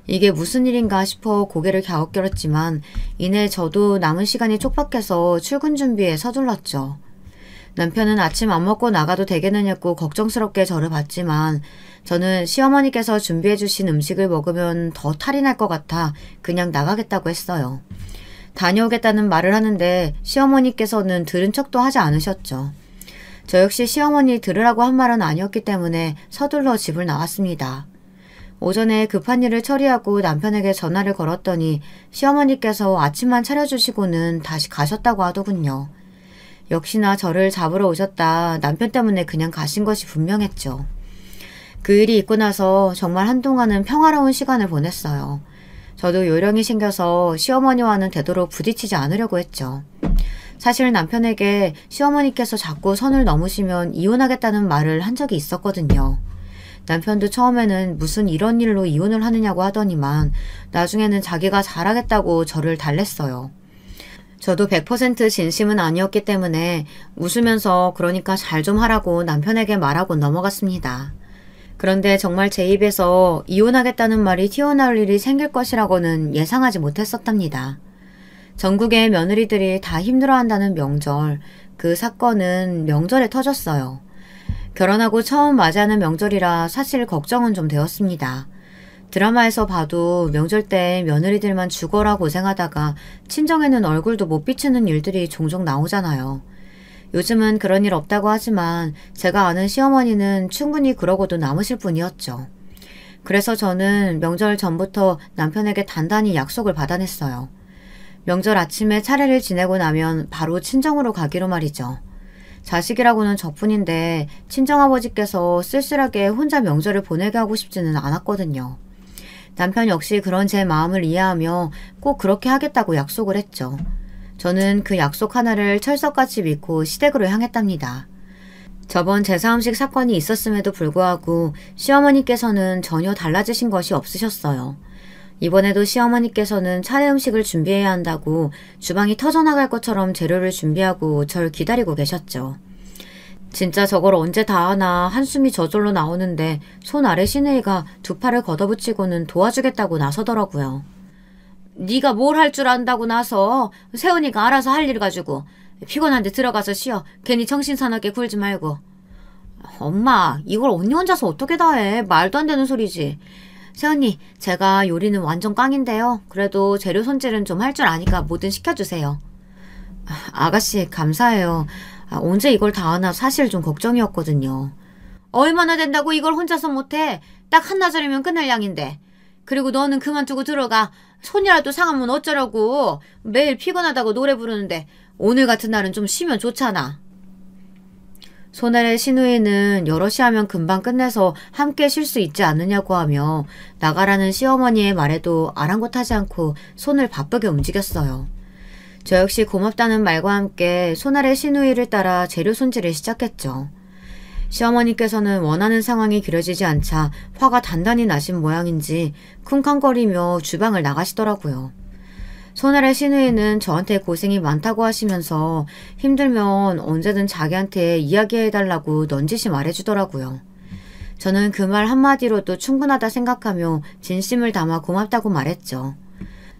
이게 무슨 일인가 싶어 고개를 갸웃거렸지만 이내 저도 남은 시간이 촉박해서 출근 준비에 서둘렀죠. 남편은 아침 안 먹고 나가도 되겠느냐고 걱정스럽게 저를 봤지만 저는 시어머니께서 준비해 주신 음식을 먹으면 더 탈이 날 것 같아 그냥 나가겠다고 했어요. 다녀오겠다는 말을 하는데 시어머니께서는 들은 척도 하지 않으셨죠. 저 역시 시어머니 들으라고 한 말은 아니었기 때문에 서둘러 집을 나왔습니다. 오전에 급한 일을 처리하고 남편에게 전화를 걸었더니 시어머니께서 아침만 차려주시고는 다시 가셨다고 하더군요. 역시나 저를 잡으러 오셨다 남편 때문에 그냥 가신 것이 분명했죠. 그 일이 있고 나서 정말 한동안은 평화로운 시간을 보냈어요. 저도 요령이 생겨서 시어머니와는 되도록 부딪히지 않으려고 했죠. 사실 남편에게 시어머니께서 자꾸 선을 넘으시면 이혼하겠다는 말을 한 적이 있었거든요. 남편도 처음에는 무슨 이런 일로 이혼을 하느냐고 하더니만 나중에는 자기가 잘하겠다고 저를 달랬어요. 저도 100% 진심은 아니었기 때문에 웃으면서 그러니까 잘 좀 하라고 남편에게 말하고 넘어갔습니다. 그런데 정말 제 입에서 이혼하겠다는 말이 튀어나올 일이 생길 것이라고는 예상하지 못했었답니다. 전국의 며느리들이 다 힘들어한다는 명절, 그 사건은 명절에 터졌어요. 결혼하고 처음 맞이하는 명절이라 사실 걱정은 좀 되었습니다. 드라마에서 봐도 명절 때 며느리들만 죽어라 고생하다가 친정에는 얼굴도 못 비추는 일들이 종종 나오잖아요. 요즘은 그런 일 없다고 하지만 제가 아는 시어머니는 충분히 그러고도 남으실 분이었죠. 그래서 저는 명절 전부터 남편에게 단단히 약속을 받아냈어요. 명절 아침에 차례를 지내고 나면 바로 친정으로 가기로 말이죠. 자식이라고는 저뿐인데 친정아버지께서 쓸쓸하게 혼자 명절을 보내게 하고 싶지는 않았거든요. 남편 역시 그런 제 마음을 이해하며 꼭 그렇게 하겠다고 약속을 했죠. 저는 그 약속 하나를 철석같이 믿고 시댁으로 향했답니다. 저번 제사음식 사건이 있었음에도 불구하고 시어머니께서는 전혀 달라지신 것이 없으셨어요. 이번에도 시어머니께서는 차례 음식을 준비해야 한다고 주방이 터져나갈 것처럼 재료를 준비하고 절 기다리고 계셨죠. 진짜 저걸 언제 다 하나 한숨이 저절로 나오는데 손 아래 시내이가 두 팔을 걷어붙이고는 도와주겠다고 나서더라고요. 네가 뭘 할 줄 안다고 나서 세훈이가 알아서 할 일 가지고 피곤한데 들어가서 쉬어. 괜히 정신사납게 굴지 말고. 엄마 이걸 언니 혼자서 어떻게 다 해. 말도 안 되는 소리지. 세훈이 제가 요리는 완전 꽝인데요. 그래도 재료 손질은 좀 할 줄 아니까 뭐든 시켜주세요. 아가씨 감사해요. 언제 이걸 다 하나 사실 좀 걱정이었거든요. 얼마나 된다고 이걸 혼자서 못해. 딱 한나절이면 끝날 양인데. 그리고 너는 그만두고 들어가. 손이라도 상하면 어쩌려고. 매일 피곤하다고 노래 부르는데 오늘 같은 날은 좀 쉬면 좋잖아. 손아래 시누이는 여럿이 하면 금방 끝내서 함께 쉴 수 있지 않느냐고 하며 나가라는 시어머니의 말에도 아랑곳하지 않고 손을 바쁘게 움직였어요. 저 역시 고맙다는 말과 함께 손아래 시누이를 따라 재료 손질을 시작했죠. 시어머니께서는 원하는 상황이 그려지지 않자 화가 단단히 나신 모양인지 쿵쾅거리며 주방을 나가시더라고요. 손아래 시누이는 저한테 고생이 많다고 하시면서 힘들면 언제든 자기한테 이야기해달라고 넌지시 말해주더라고요. 저는 그 말 한마디로도 충분하다 생각하며 진심을 담아 고맙다고 말했죠.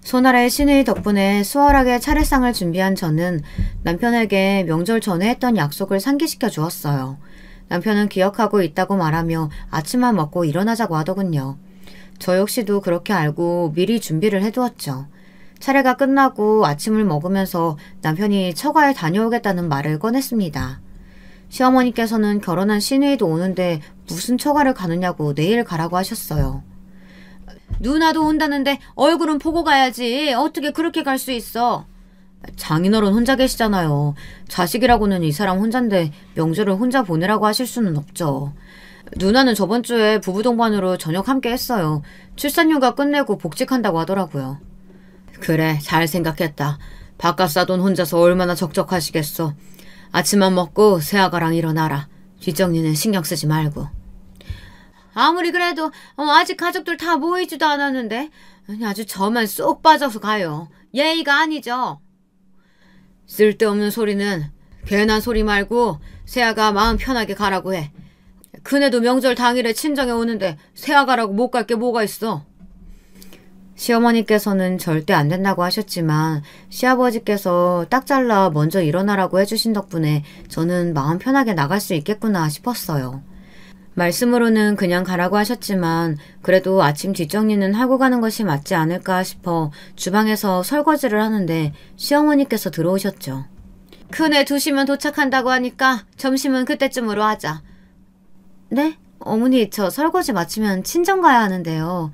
손아래 시누이 덕분에 수월하게 차례상을 준비한 저는 남편에게 명절 전에 했던 약속을 상기시켜 주었어요. 남편은 기억하고 있다고 말하며 아침만 먹고 일어나자고 하더군요. 저 역시도 그렇게 알고 미리 준비를 해두었죠. 차례가 끝나고 아침을 먹으면서 남편이 처가에 다녀오겠다는 말을 꺼냈습니다. 시어머니께서는 결혼한 시누이도 오는데 무슨 처가를 가느냐고 내일 가라고 하셨어요. 누나도 온다는데 얼굴은 보고 가야지. 어떻게 그렇게 갈 수 있어. 장인어른 혼자 계시잖아요. 자식이라고는 이 사람 혼잔데 명절을 혼자 보내라고 하실 수는 없죠. 누나는 저번 주에 부부 동반으로 저녁 함께 했어요. 출산휴가 끝내고 복직한다고 하더라고요. 그래, 잘 생각했다. 바깥 사돈 혼자서 얼마나 적적하시겠어. 아침만 먹고 새아가랑 일어나라. 뒷정리는 신경 쓰지 말고. 아무리 그래도 아직 가족들 다 모이지도 않았는데 아주 저만 쏙 빠져서 가요. 예의가 아니죠. 쓸데없는 소리는 괜한 소리 말고 새아가 마음 편하게 가라고 해. 그네도 명절 당일에 친정에 오는데 새아가라고 못 갈 게 뭐가 있어. 시어머니께서는 절대 안 된다고 하셨지만 시아버지께서 딱 잘라 먼저 일어나라고 해주신 덕분에 저는 마음 편하게 나갈 수 있겠구나 싶었어요. 말씀으로는 그냥 가라고 하셨지만 그래도 아침 뒷정리는 하고 가는 것이 맞지 않을까 싶어 주방에서 설거지를 하는데 시어머니께서 들어오셨죠. 그네 2시면 도착한다고 하니까 점심은 그때쯤으로 하자. 네? 어머니 저 설거지 마치면 친정 가야 하는데요.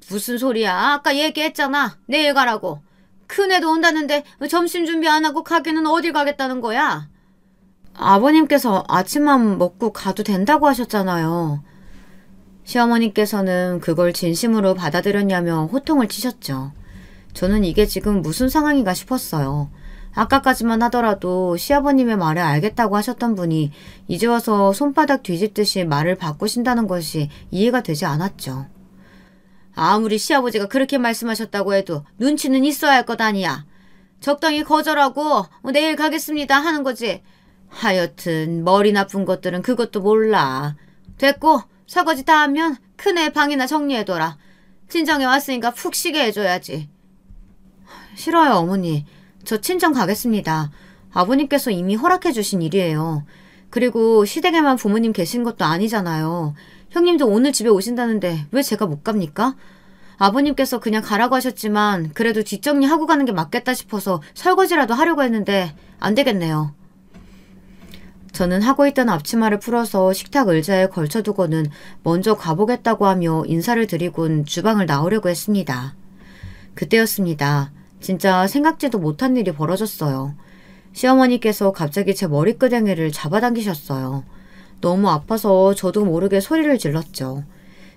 무슨 소리야. 아까 얘기했잖아. 내일 가라고. 큰애도 온다는데 점심 준비 안 하고 가기는 어딜 가겠다는 거야. 아버님께서 아침만 먹고 가도 된다고 하셨잖아요. 시어머니께서는 그걸 진심으로 받아들였냐며 호통을 치셨죠. 저는 이게 지금 무슨 상황인가 싶었어요. 아까까지만 하더라도 시아버님의 말을 알겠다고 하셨던 분이 이제 와서 손바닥 뒤집듯이 말을 바꾸신다는 것이 이해가 되지 않았죠. 아무리 시아버지가 그렇게 말씀하셨다고 해도 눈치는 있어야 할 것 아니야. 적당히 거절하고 내일 가겠습니다 하는 거지. 하여튼 머리 나쁜 것들은 그것도 몰라. 됐고 설거지 다 하면 큰애 방이나 정리해둬라. 친정에 왔으니까 푹 쉬게 해줘야지. 싫어요 어머니. 저 친정 가겠습니다. 아버님께서 이미 허락해 주신 일이에요. 그리고 시댁에만 부모님 계신 것도 아니잖아요. 형님도 오늘 집에 오신다는데 왜 제가 못 갑니까? 아버님께서 그냥 가라고 하셨지만 그래도 뒷정리하고 가는 게 맞겠다 싶어서 설거지라도 하려고 했는데 안 되겠네요. 저는 하고 있던 앞치마를 풀어서 식탁 의자에 걸쳐두고는 먼저 가보겠다고 하며 인사를 드리곤 주방을 나오려고 했습니다. 그때였습니다. 진짜 생각지도 못한 일이 벌어졌어요. 시어머니께서 갑자기 제 머리끄댕이를 잡아당기셨어요. 너무 아파서 저도 모르게 소리를 질렀죠.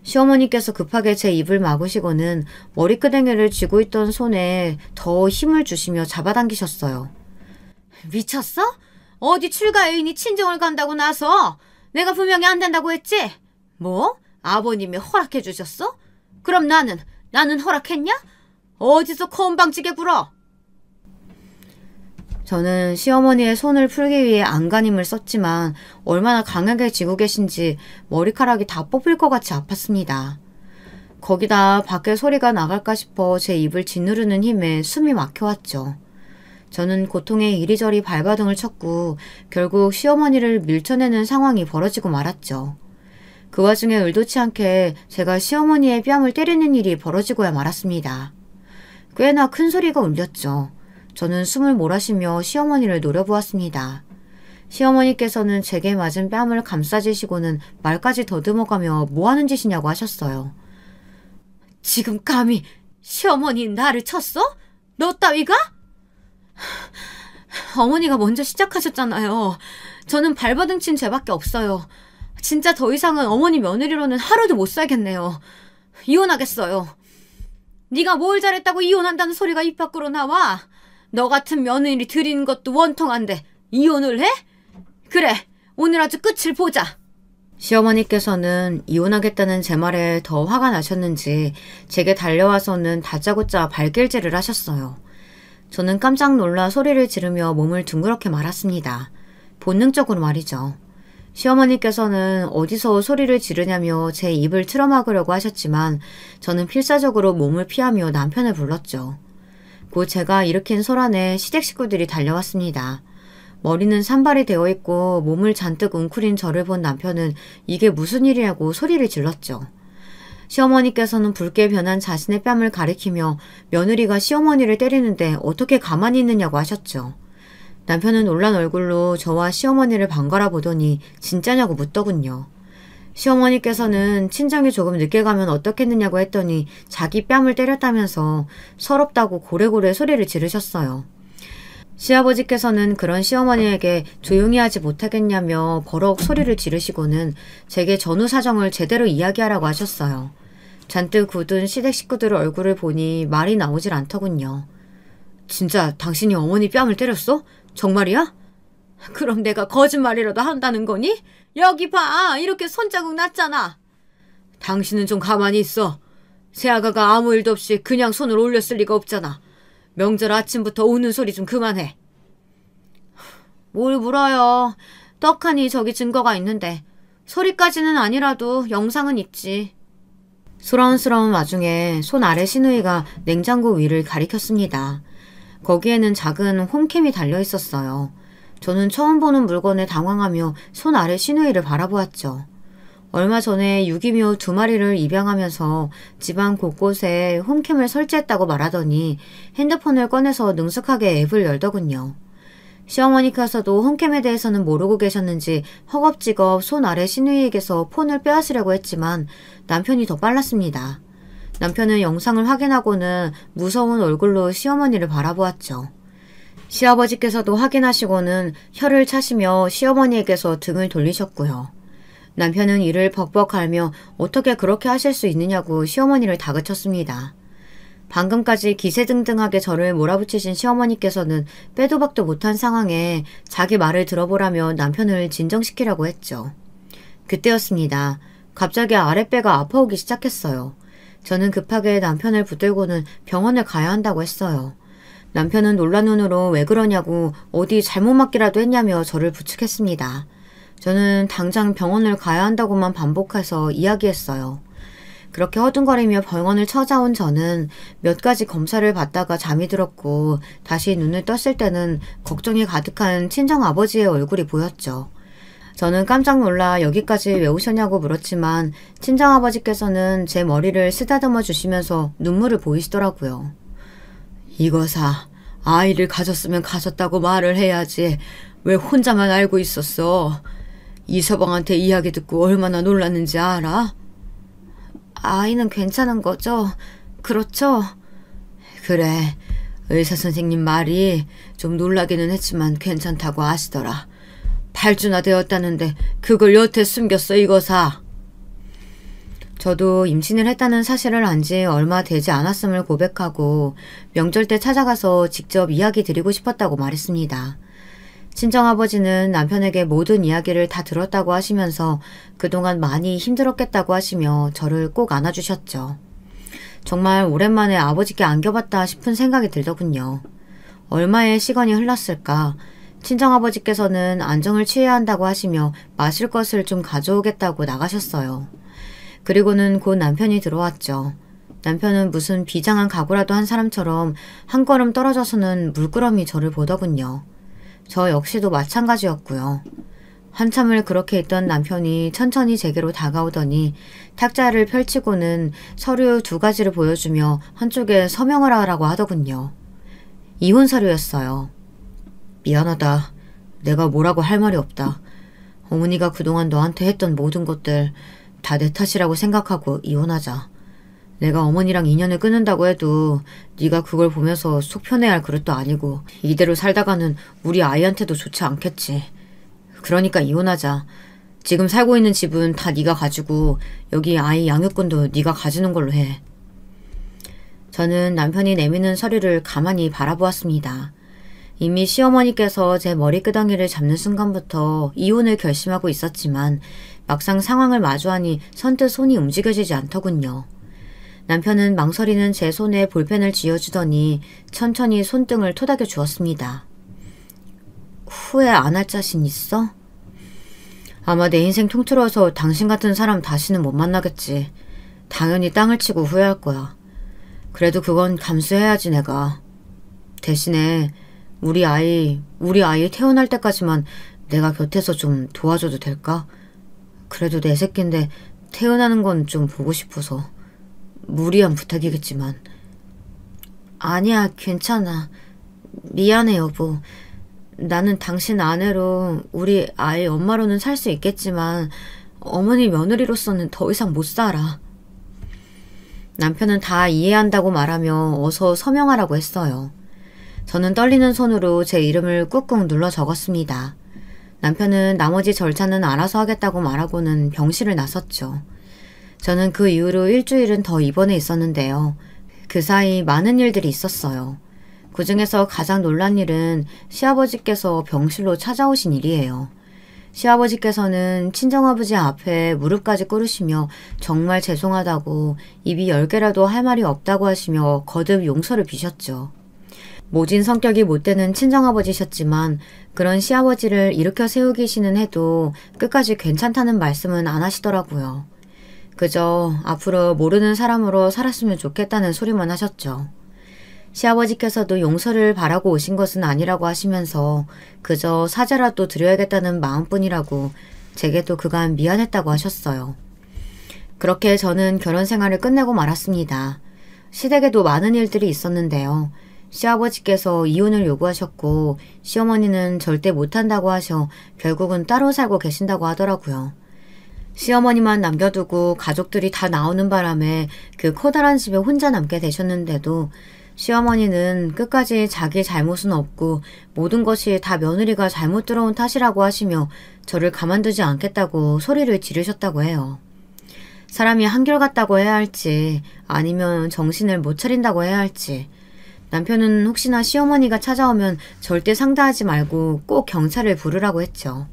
시어머니께서 급하게 제 입을 막으시고는 머리끄댕이를 쥐고 있던 손에 더 힘을 주시며 잡아당기셨어요. 미쳤어? 어디 출가 애인이 친정을 간다고 나서 내가 분명히 안 된다고 했지? 뭐? 아버님이 허락해 주셨어? 그럼 나는 허락했냐? 어디서 건방지게 굴어? 저는 시어머니의 손을 풀기 위해 안간힘을 썼지만 얼마나 강하게 쥐고 계신지 머리카락이 다 뽑힐 것 같이 아팠습니다. 거기다 밖에 소리가 나갈까 싶어 제 입을 짓누르는 힘에 숨이 막혀왔죠. 저는 고통에 이리저리 발버둥을 쳤고 결국 시어머니를 밀쳐내는 상황이 벌어지고 말았죠. 그 와중에 의도치 않게 제가 시어머니의 뺨을 때리는 일이 벌어지고야 말았습니다. 꽤나 큰 소리가 울렸죠. 저는 숨을 몰아쉬며 시어머니를 노려보았습니다. 시어머니께서는 제게 맞은 뺨을 감싸주시고는 말까지 더듬어가며 뭐하는 짓이냐고 하셨어요. 지금 감히 시어머니 나를 쳤어? 너 따위가? 어머니가 먼저 시작하셨잖아요. 저는 발버둥 친 죄밖에 없어요. 진짜 더 이상은 어머니 며느리로는 하루도 못 살겠네요. 이혼하겠어요. 네가 뭘 잘했다고 이혼한다는 소리가 입 밖으로 나와? 너 같은 며느리 들이는 것도 원통한데 이혼을 해? 그래, 오늘 아주 끝을 보자. 시어머니께서는 이혼하겠다는 제 말에 더 화가 나셨는지 제게 달려와서는 다짜고짜 발길질을 하셨어요. 저는 깜짝 놀라 소리를 지르며 몸을 둥그렇게 말았습니다. 본능적으로 말이죠. 시어머니께서는 어디서 소리를 지르냐며 제 입을 틀어막으려고 하셨지만 저는 필사적으로 몸을 피하며 남편을 불렀죠. 곧 제가 일으킨 소란에 시댁 식구들이 달려왔습니다. 머리는 산발이 되어 있고 몸을 잔뜩 웅크린 저를 본 남편은 이게 무슨 일이냐고 소리를 질렀죠. 시어머니께서는 붉게 변한 자신의 뺨을 가리키며 며느리가 시어머니를 때리는데 어떻게 가만히 있느냐고 하셨죠. 남편은 놀란 얼굴로 저와 시어머니를 번갈아 보더니 진짜냐고 묻더군요. 시어머니께서는 친정이 조금 늦게 가면 어떻겠느냐고 했더니 자기 뺨을 때렸다면서 서럽다고 고래고래 소리를 지르셨어요. 시아버지께서는 그런 시어머니에게 조용히 하지 못하겠냐며 버럭 소리를 지르시고는 제게 전후 사정을 제대로 이야기하라고 하셨어요. 잔뜩 굳은 시댁 식구들 얼굴을 보니 말이 나오질 않더군요. 진짜 당신이 어머니 뺨을 때렸어? 정말이야? 그럼 내가 거짓말이라도 한다는 거니? 여기 봐, 이렇게 손자국 났잖아. 당신은 좀 가만히 있어. 새아가가 아무 일도 없이 그냥 손을 올렸을 리가 없잖아. 명절 아침부터 우는 소리 좀 그만해. 뭘 물어요. 떡하니 저기 증거가 있는데. 소리까지는 아니라도 영상은 있지. 소란스러운 와중에 손 아래 시누이가 냉장고 위를 가리켰습니다. 거기에는 작은 홈캠이 달려 있었어요. 저는 처음 보는 물건에 당황하며 손 아래 시누이를 바라보았죠. 얼마 전에 유기묘 2마리를 입양하면서 집안 곳곳에 홈캠을 설치했다고 말하더니 핸드폰을 꺼내서 능숙하게 앱을 열더군요. 시어머니께서도 홈캠에 대해서는 모르고 계셨는지 허겁지겁 손 아래 시누이에게서 폰을 빼앗으려고 했지만 남편이 더 빨랐습니다. 남편은 영상을 확인하고는 무서운 얼굴로 시어머니를 바라보았죠. 시아버지께서도 확인하시고는 혀를 차시며 시어머니에게서 등을 돌리셨고요. 남편은 이를 벅벅 갈며 어떻게 그렇게 하실 수 있느냐고 시어머니를 다그쳤습니다. 방금까지 기세등등하게 저를 몰아붙이신 시어머니께서는 빼도 박도 못한 상황에 자기 말을 들어보라며 남편을 진정시키려고 했죠. 그때였습니다. 갑자기 아랫배가 아파오기 시작했어요. 저는 급하게 남편을 붙들고는 병원을 가야 한다고 했어요. 남편은 놀란 눈으로 왜 그러냐고 어디 잘못 맞기라도 했냐며 저를 부축했습니다. 저는 당장 병원을 가야 한다고만 반복해서 이야기했어요. 그렇게 허둥거리며 병원을 찾아온 저는 몇 가지 검사를 받다가 잠이 들었고 다시 눈을 떴을 때는 걱정이 가득한 친정아버지의 얼굴이 보였죠. 저는 깜짝 놀라 여기까지 왜 오셨냐고 물었지만 친정아버지께서는 제 머리를 쓰다듬어 주시면서 눈물을 보이시더라고요. 이거사, 아이를 가졌으면 가졌다고 말을 해야지 왜 혼자만 알고 있었어? 이서방한테 이야기 듣고 얼마나 놀랐는지 알아? 아이는 괜찮은 거죠? 그렇죠? 그래, 의사 선생님 말이 좀 놀라기는 했지만 괜찮다고 하시더라. 8주나 되었다는데 그걸 여태 숨겼어 이거사. 저도 임신을 했다는 사실을 안 지 얼마 되지 않았음을 고백하고 명절 때 찾아가서 직접 이야기 드리고 싶었다고 말했습니다. 친정아버지는 남편에게 모든 이야기를 다 들었다고 하시면서 그동안 많이 힘들었겠다고 하시며 저를 꼭 안아주셨죠. 정말 오랜만에 아버지께 안겨봤다 싶은 생각이 들더군요. 얼마의 시간이 흘렀을까. 친정아버지께서는 안정을 취해야 한다고 하시며 마실 것을 좀 가져오겠다고 나가셨어요. 그리고는 곧 남편이 들어왔죠. 남편은 무슨 비장한 각오라도 한 사람처럼 한 걸음 떨어져서는 물끄러미 저를 보더군요. 저 역시도 마찬가지였고요. 한참을 그렇게 있던 남편이 천천히 제게로 다가오더니 탁자를 펼치고는 서류 2가지를 보여주며 한쪽에 서명을 하라고 하더군요. 이혼 서류였어요. 미안하다. 내가 뭐라고 할 말이 없다. 어머니가 그동안 너한테 했던 모든 것들 다 내 탓이라고 생각하고 이혼하자. 내가 어머니랑 인연을 끊는다고 해도 네가 그걸 보면서 속 편해야 할 그릇도 아니고 이대로 살다가는 우리 아이한테도 좋지 않겠지. 그러니까 이혼하자. 지금 살고 있는 집은 다 네가 가지고 여기 아이 양육권도 네가 가지는 걸로 해. 저는 남편이 내미는 서류를 가만히 바라보았습니다. 이미 시어머니께서 제 머리끄덩이를 잡는 순간부터 이혼을 결심하고 있었지만 막상 상황을 마주하니 선뜻 손이 움직여지지 않더군요. 남편은 망설이는 제 손에 볼펜을 쥐어주더니 천천히 손등을 토닥여 주었습니다. 후회 안 할 자신 있어? 아마 내 인생 통틀어서 당신 같은 사람 다시는 못 만나겠지. 당연히 땅을 치고 후회할 거야. 그래도 그건 감수해야지 내가. 대신에 우리 아이 태어날 때까지만 내가 곁에서 좀 도와줘도 될까? 그래도 내 새끼인데 태어나는 건 좀 보고 싶어서. 무리한 부탁이겠지만. 아니야, 괜찮아. 미안해, 여보. 나는 당신 아내로 우리 아이 엄마로는 살 수 있겠지만 어머니 며느리로서는 더 이상 못 살아. 남편은 다 이해한다고 말하며 어서 서명하라고 했어요. 저는 떨리는 손으로 제 이름을 꾹꾹 눌러 적었습니다. 남편은 나머지 절차는 알아서 하겠다고 말하고는 병실을 나섰죠. 저는 그 이후로 일주일은 더 입원해 있었는데요. 그 사이 많은 일들이 있었어요. 그 중에서 가장 놀란 일은 시아버지께서 병실로 찾아오신 일이에요. 시아버지께서는 친정아버지 앞에 무릎까지 꿇으시며 정말 죄송하다고 입이 10개라도 할 말이 없다고 하시며 거듭 용서를 비셨죠. 모진 성격이 못되는 친정아버지셨지만 그런 시아버지를 일으켜 세우기시는 해도 끝까지 괜찮다는 말씀은 안 하시더라고요. 그저 앞으로 모르는 사람으로 살았으면 좋겠다는 소리만 하셨죠. 시아버지께서도 용서를 바라고 오신 것은 아니라고 하시면서 그저 사죄라도 드려야겠다는 마음뿐이라고 제게도 그간 미안했다고 하셨어요. 그렇게 저는 결혼 생활을 끝내고 말았습니다. 시댁에도 많은 일들이 있었는데요. 시아버지께서 이혼을 요구하셨고 시어머니는 절대 못한다고 하셔 결국은 따로 살고 계신다고 하더라고요. 시어머니만 남겨두고 가족들이 다 나오는 바람에 그 커다란 집에 혼자 남게 되셨는데도 시어머니는 끝까지 자기 잘못은 없고 모든 것이 다 며느리가 잘못 들어온 탓이라고 하시며 저를 가만두지 않겠다고 소리를 지르셨다고 해요. 사람이 한결같다고 해야 할지 아니면 정신을 못 차린다고 해야 할지 남편은 혹시나 시어머니가 찾아오면 절대 상대하지 말고 꼭 경찰을 부르라고 했죠.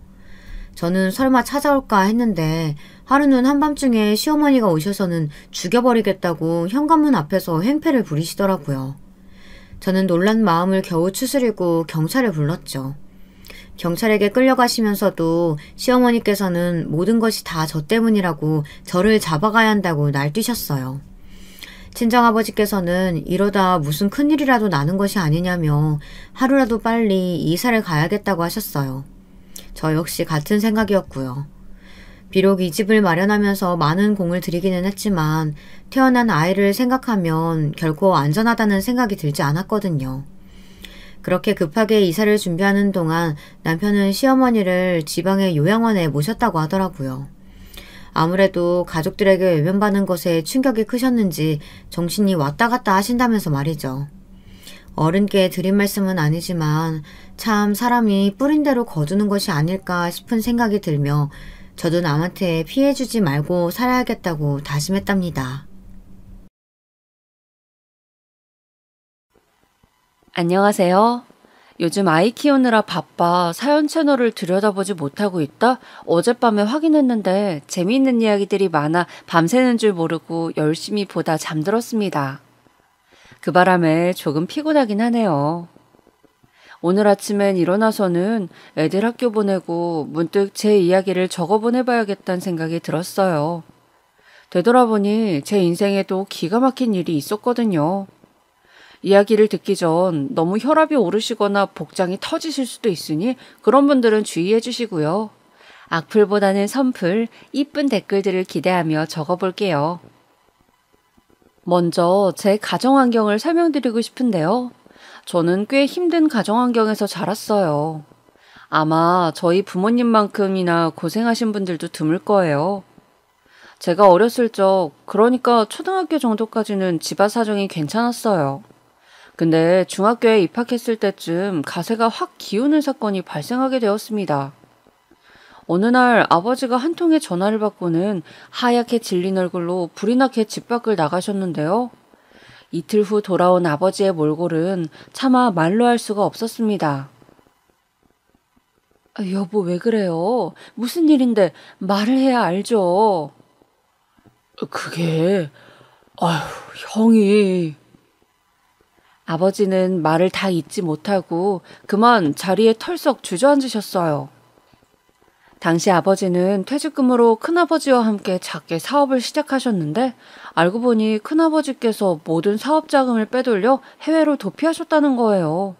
저는 설마 찾아올까 했는데 하루는 한밤중에 시어머니가 오셔서는 죽여버리겠다고 현관문 앞에서 행패를 부리시더라고요. 저는 놀란 마음을 겨우 추스리고 경찰을 불렀죠. 경찰에게 끌려가시면서도 시어머니께서는 모든 것이 다 저 때문이라고 저를 잡아가야 한다고 날뛰셨어요. 친정아버지께서는 이러다 무슨 큰일이라도 나는 것이 아니냐며 하루라도 빨리 이사를 가야겠다고 하셨어요. 저 역시 같은 생각이었고요. 비록 이 집을 마련하면서 많은 공을 들이기는 했지만 태어난 아이를 생각하면 결코 안전하다는 생각이 들지 않았거든요. 그렇게 급하게 이사를 준비하는 동안 남편은 시어머니를 지방의 요양원에 모셨다고 하더라고요. 아무래도 가족들에게 외면받는 것에 충격이 크셨는지 정신이 왔다 갔다 하신다면서 말이죠. 어른께 드린 말씀은 아니지만 참 사람이 뿌린 대로 거두는 것이 아닐까 싶은 생각이 들며 저도 남한테 피해주지 말고 살아야겠다고 다짐했답니다. 안녕하세요. 요즘 아이 키우느라 바빠 사연 채널을 들여다보지 못하고 있다 어젯밤에 확인했는데 재미있는 이야기들이 많아 밤새는 줄 모르고 열심히 보다 잠들었습니다. 그 바람에 조금 피곤하긴 하네요. 오늘 아침엔 일어나서는 애들 학교 보내고 문득 제 이야기를 적어보내봐야겠다는 생각이 들었어요. 되돌아보니 제 인생에도 기가 막힌 일이 있었거든요. 이야기를 듣기 전 너무 혈압이 오르시거나 복장이 터지실 수도 있으니 그런 분들은 주의해 주시고요. 악플보다는 선플, 이쁜 댓글들을 기대하며 적어볼게요. 먼저 제 가정환경을 설명드리고 싶은데요. 저는 꽤 힘든 가정환경에서 자랐어요. 아마 저희 부모님만큼이나 고생하신 분들도 드물 거예요. 제가 어렸을 적, 그러니까 초등학교 정도까지는 집안 사정이 괜찮았어요. 근데 중학교에 입학했을 때쯤 가세가 확 기우는 사건이 발생하게 되었습니다. 어느 날 아버지가 한 통의 전화를 받고는 하얗게 질린 얼굴로 불이 나게 집 밖을 나가셨는데요. 이틀 후 돌아온 아버지의 몰골은 차마 말로 할 수가 없었습니다. 여보, 왜 그래요? 무슨 일인데 말을 해야 알죠. 그게, 형이... 아버지는 말을 다 잊지 못하고 그만 자리에 털썩 주저앉으셨어요. 당시 아버지는 퇴직금으로 큰아버지와 함께 작게 사업을 시작하셨는데 알고 보니 큰아버지께서 모든 사업 자금을 빼돌려 해외로 도피하셨다는 거예요.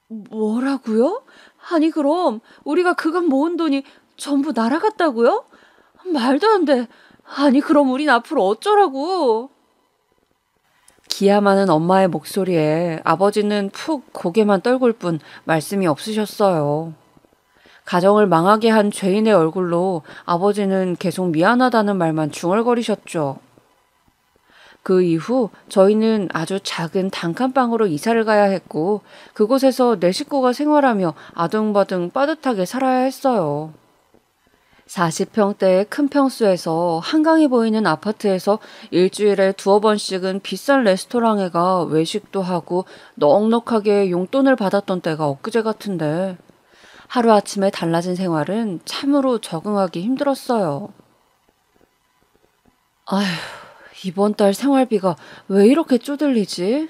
뭐라고요? 아니 그럼 우리가 그간 모은 돈이 전부 날아갔다고요? 말도 안 돼. 아니 그럼 우린 앞으로 어쩌라고? 기야 많은 엄마의 목소리에 아버지는 푹 고개만 떨굴 뿐 말씀이 없으셨어요. 가정을 망하게 한 죄인의 얼굴로 아버지는 계속 미안하다는 말만 중얼거리셨죠. 그 이후 저희는 아주 작은 단칸방으로 이사를 가야 했고 그곳에서 네 식구가 생활하며 아둥바둥 빠듯하게 살아야 했어요. 40평대의 큰 평수에서 한강이 보이는 아파트에서 일주일에 두어 번씩은 비싼 레스토랑에 가 외식도 하고 넉넉하게 용돈을 받았던 때가 엊그제 같은데 하루아침에 달라진 생활은 참으로 적응하기 힘들었어요. 아휴, 이번 달 생활비가 왜 이렇게 쪼들리지?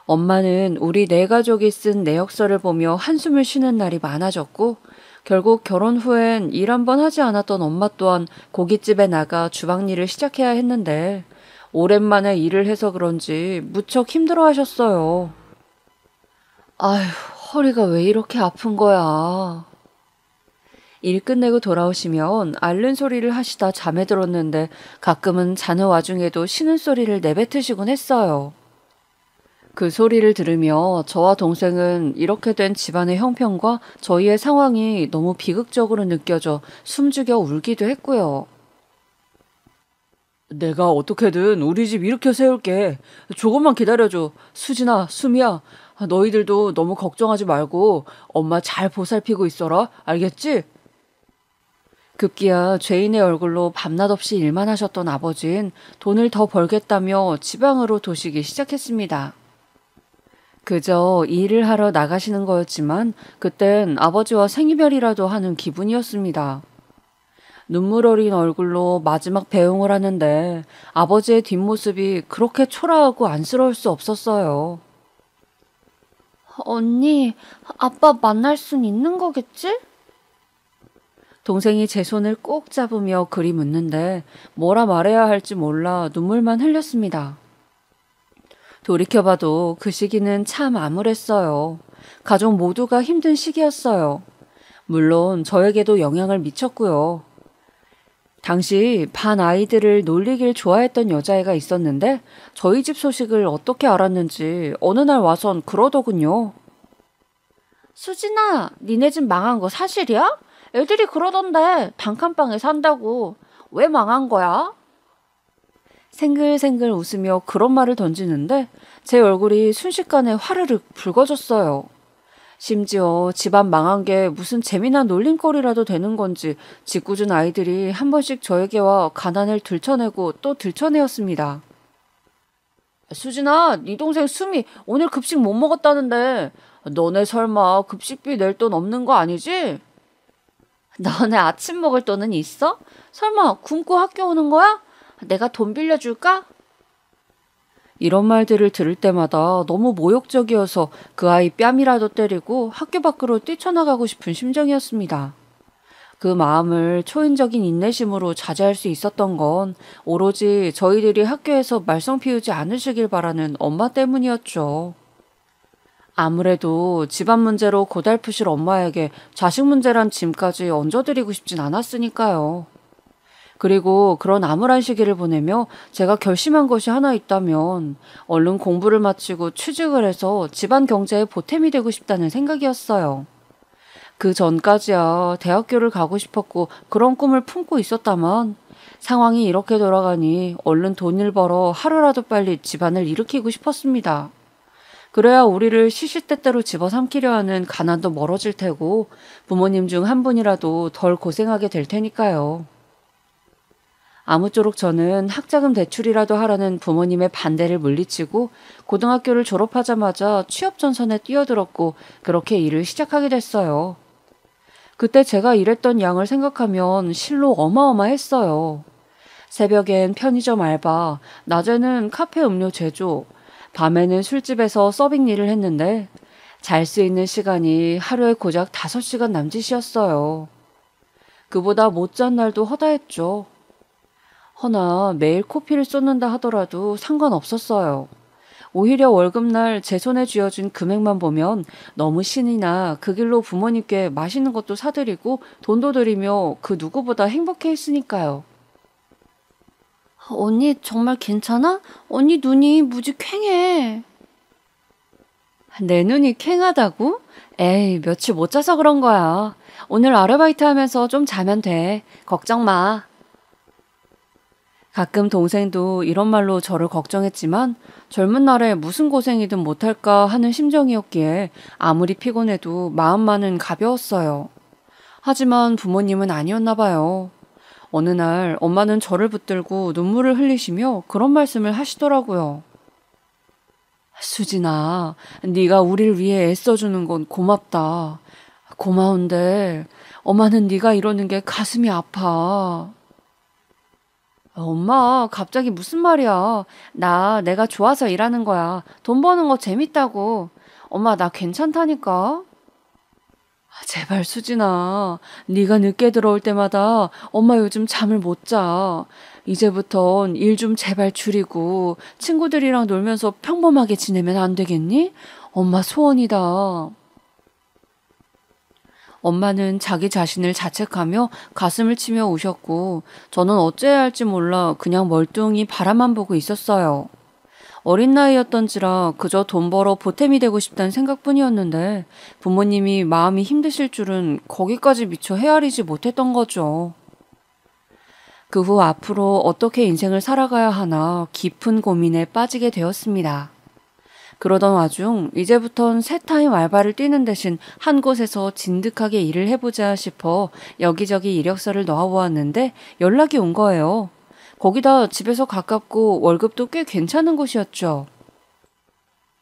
엄마는 우리 네 가족이 쓴 내역서를 보며 한숨을 쉬는 날이 많아졌고 결국 결혼 후엔 일 한 번 하지 않았던 엄마 또한 고깃집에 나가 주방 일을 시작해야 했는데 오랜만에 일을 해서 그런지 무척 힘들어 하셨어요. 아휴, 허리가 왜 이렇게 아픈 거야. 일 끝내고 돌아오시면 앓는 소리를 하시다 잠에 들었는데 가끔은 자는 와중에도 쉬는 소리를 내뱉으시곤 했어요. 그 소리를 들으며 저와 동생은 이렇게 된 집안의 형편과 저희의 상황이 너무 비극적으로 느껴져 숨죽여 울기도 했고요. 내가 어떻게든 우리 집 일으켜 세울게. 조금만 기다려줘. 수진아, 수미야. 너희들도 너무 걱정하지 말고 엄마 잘 보살피고 있어라. 알겠지? 급기야 죄인의 얼굴로 밤낮 없이 일만 하셨던 아버진 돈을 더 벌겠다며 지방으로 도시기 시작했습니다. 그저 일을 하러 나가시는 거였지만 그땐 아버지와 생이별이라도 하는 기분이었습니다. 눈물 어린 얼굴로 마지막 배웅을 하는데 아버지의 뒷모습이 그렇게 초라하고 안쓰러울 수 없었어요. 언니, 아빠 만날 순 있는 거겠지? 동생이 제 손을 꼭 잡으며 그리 묻는데 뭐라 말해야 할지 몰라 눈물만 흘렸습니다. 돌이켜봐도 그 시기는 참 암울했어요. 가족 모두가 힘든 시기였어요. 물론 저에게도 영향을 미쳤고요. 당시 반 아이들을 놀리길 좋아했던 여자애가 있었는데 저희 집 소식을 어떻게 알았는지 어느 날 와선 그러더군요. 수진아, 니네 집 망한 거 사실이야? 애들이 그러던데 단칸방에 산다고. 왜 망한 거야? 생글생글 웃으며 그런 말을 던지는데 제 얼굴이 순식간에 화르륵 붉어졌어요. 심지어 집안 망한 게 무슨 재미난 놀림거리라도 되는 건지 짓궂은 아이들이 한 번씩 저에게 와 가난을 들춰내고 또 들춰내었습니다. 수진아, 네 동생 수미 오늘 급식 못 먹었다는데 너네 설마 급식비 낼 돈 없는 거 아니지? 너네 아침 먹을 돈은 있어? 설마 굶고 학교 오는 거야? 내가 돈 빌려줄까? 이런 말들을 들을 때마다 너무 모욕적이어서 그 아이 뺨이라도 때리고 학교 밖으로 뛰쳐나가고 싶은 심정이었습니다. 그 마음을 초인적인 인내심으로 자제할 수 있었던 건 오로지 저희들이 학교에서 말썽 피우지 않으시길 바라는 엄마 때문이었죠. 아무래도 집안 문제로 고달프실 엄마에게 자식 문제란 짐까지 얹어드리고 싶진 않았으니까요. 그리고 그런 암울한 시기를 보내며 제가 결심한 것이 하나 있다면 얼른 공부를 마치고 취직을 해서 집안 경제에 보탬이 되고 싶다는 생각이었어요. 그 전까지야 대학교를 가고 싶었고 그런 꿈을 품고 있었다만 상황이 이렇게 돌아가니 얼른 돈을 벌어 하루라도 빨리 집안을 일으키고 싶었습니다. 그래야 우리를 시시때때로 집어삼키려 하는 가난도 멀어질 테고 부모님 중 한 분이라도 덜 고생하게 될 테니까요. 아무쪼록 저는 학자금 대출이라도 하라는 부모님의 반대를 물리치고 고등학교를 졸업하자마자 취업 전선에 뛰어들었고 그렇게 일을 시작하게 됐어요. 그때 제가 일했던 양을 생각하면 실로 어마어마했어요. 새벽엔 편의점 알바, 낮에는 카페 음료 제조, 밤에는 술집에서 서빙 일을 했는데 잘 수 있는 시간이 하루에 고작 5시간 남짓이었어요. 그보다 못잔 날도 허다했죠. 허나 매일 코피를 쏟는다 하더라도 상관없었어요. 오히려 월급날 제 손에 쥐어준 금액만 보면 너무 신이 나 그 길로 부모님께 맛있는 것도 사드리고 돈도 드리며 그 누구보다 행복해했으니까요. 언니 정말 괜찮아? 언니 눈이 무지 퀭해. 내 눈이 퀭하다고? 에이, 며칠 못 자서 그런 거야. 오늘 아르바이트 하면서 좀 자면 돼. 걱정 마. 가끔 동생도 이런 말로 저를 걱정했지만 젊은 날에 무슨 고생이든 못할까 하는 심정이었기에 아무리 피곤해도 마음만은 가벼웠어요. 하지만 부모님은 아니었나 봐요. 어느 날 엄마는 저를 붙들고 눈물을 흘리시며 그런 말씀을 하시더라고요. 수진아, 네가 우릴 위해 애써주는 건 고맙다. 고마운데 엄마는 네가 이러는 게 가슴이 아파. 엄마, 갑자기 무슨 말이야. 내가 좋아서 일하는 거야. 돈 버는 거 재밌다고. 엄마, 나 괜찮다니까. 제발 수진아, 네가 늦게 들어올 때마다 엄마 요즘 잠을 못 자. 이제부턴 일 좀 제발 줄이고 친구들이랑 놀면서 평범하게 지내면 안 되겠니? 엄마 소원이다. 엄마는 자기 자신을 자책하며 가슴을 치며 우셨고 저는 어째야 할지 몰라 그냥 멀뚱히 바라만 보고 있었어요. 어린 나이였던지라 그저 돈 벌어 보탬이 되고 싶다는 생각뿐이었는데 부모님이 마음이 힘드실 줄은 거기까지 미처 헤아리지 못했던 거죠. 그 후 앞으로 어떻게 인생을 살아가야 하나 깊은 고민에 빠지게 되었습니다. 그러던 와중 이제부턴 새타임 알바를 뛰는 대신 한 곳에서 진득하게 일을 해보자 싶어 여기저기 이력서를 넣어보았는데 연락이 온 거예요. 거기다 집에서 가깝고 월급도 꽤 괜찮은 곳이었죠.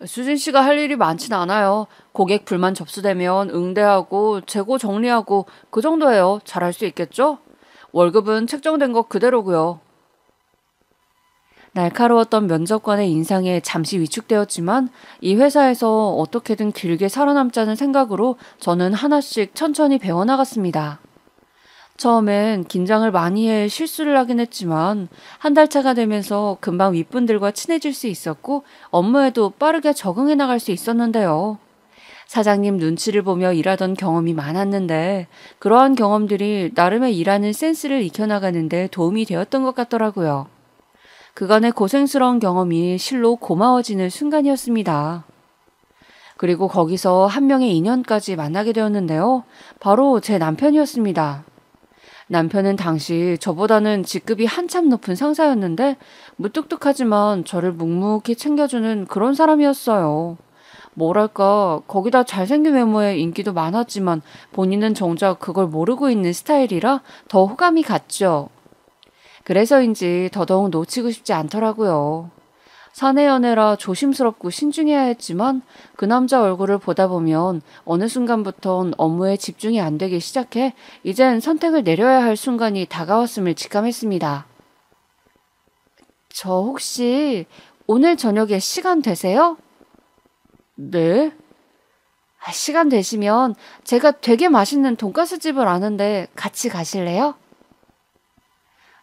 수진 씨가 할 일이 많진 않아요. 고객 불만 접수되면 응대하고 재고 정리하고 그 정도예요. 잘할 수 있겠죠? 월급은 책정된 것 그대로고요. 날카로웠던 면접관의 인상에 잠시 위축되었지만 이 회사에서 어떻게든 길게 살아남자는 생각으로 저는 하나씩 천천히 배워나갔습니다. 처음엔 긴장을 많이 해 실수를 하긴 했지만 한 달 차가 되면서 금방 윗분들과 친해질 수 있었고 업무에도 빠르게 적응해 나갈 수 있었는데요. 사장님 눈치를 보며 일하던 경험이 많았는데 그러한 경험들이 나름의 일하는 센스를 익혀나가는 데 도움이 되었던 것 같더라고요. 그간의 고생스러운 경험이 실로 고마워지는 순간이었습니다. 그리고 거기서 한 명의 인연까지 만나게 되었는데요. 바로 제 남편이었습니다. 남편은 당시 저보다는 직급이 한참 높은 상사였는데 무뚝뚝하지만 저를 묵묵히 챙겨주는 그런 사람이었어요. 뭐랄까, 거기다 잘생긴 외모에 인기도 많았지만 본인은 정작 그걸 모르고 있는 스타일이라 더 호감이 갔죠. 그래서인지 더더욱 놓치고 싶지 않더라고요. 사내 연애라 조심스럽고 신중해야 했지만 그 남자 얼굴을 보다 보면 어느 순간부턴 업무에 집중이 안 되기 시작해 이젠 선택을 내려야 할 순간이 다가왔음을 직감했습니다. 저 혹시 오늘 저녁에 시간 되세요? 네? 시간 되시면 제가 되게 맛있는 돈가스 집을 아는데 같이 가실래요?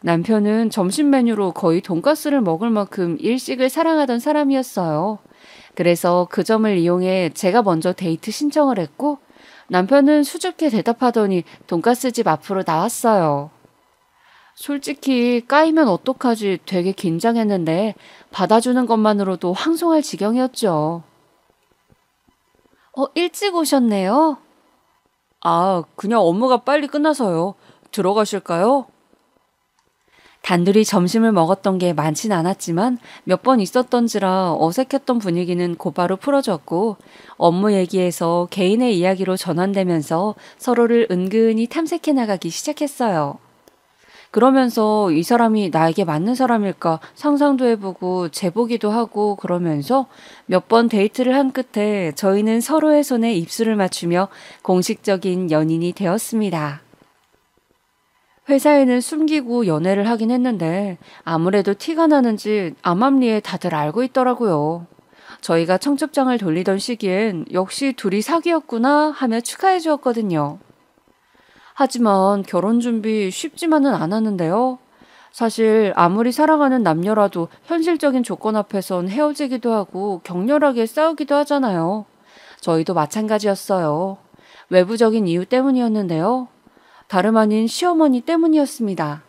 남편은 점심 메뉴로 거의 돈가스를 먹을 만큼 일식을 사랑하던 사람이었어요. 그래서 그 점을 이용해 제가 먼저 데이트 신청을 했고 남편은 수줍게 대답하더니 돈가스 집 앞으로 나왔어요. 솔직히 까이면 어떡하지 되게 긴장했는데 받아주는 것만으로도 황송할 지경이었죠. 일찍 오셨네요. 그냥 업무가 빨리 끝나서요. 들어가실까요? 단둘이 점심을 먹었던 게 많진 않았지만 몇 번 있었던지라 어색했던 분위기는 곧바로 풀어졌고 업무 얘기에서 개인의 이야기로 전환되면서 서로를 은근히 탐색해 나가기 시작했어요. 그러면서 이 사람이 나에게 맞는 사람일까 상상도 해보고 재보기도 하고 그러면서 몇 번 데이트를 한 끝에 저희는 서로의 손에 입술을 맞추며 공식적인 연인이 되었습니다. 회사에는 숨기고 연애를 하긴 했는데 아무래도 티가 나는지 암암리에 다들 알고 있더라고요. 저희가 청첩장을 돌리던 시기엔 역시 둘이 사귀었구나 하며 축하해 주었거든요. 하지만 결혼 준비 쉽지만은 않았는데요. 사실 아무리 사랑하는 남녀라도 현실적인 조건 앞에선 헤어지기도 하고 격렬하게 싸우기도 하잖아요. 저희도 마찬가지였어요. 외부적인 이유 때문이었는데요. 다름 아닌 시어머니 때문이었습니다.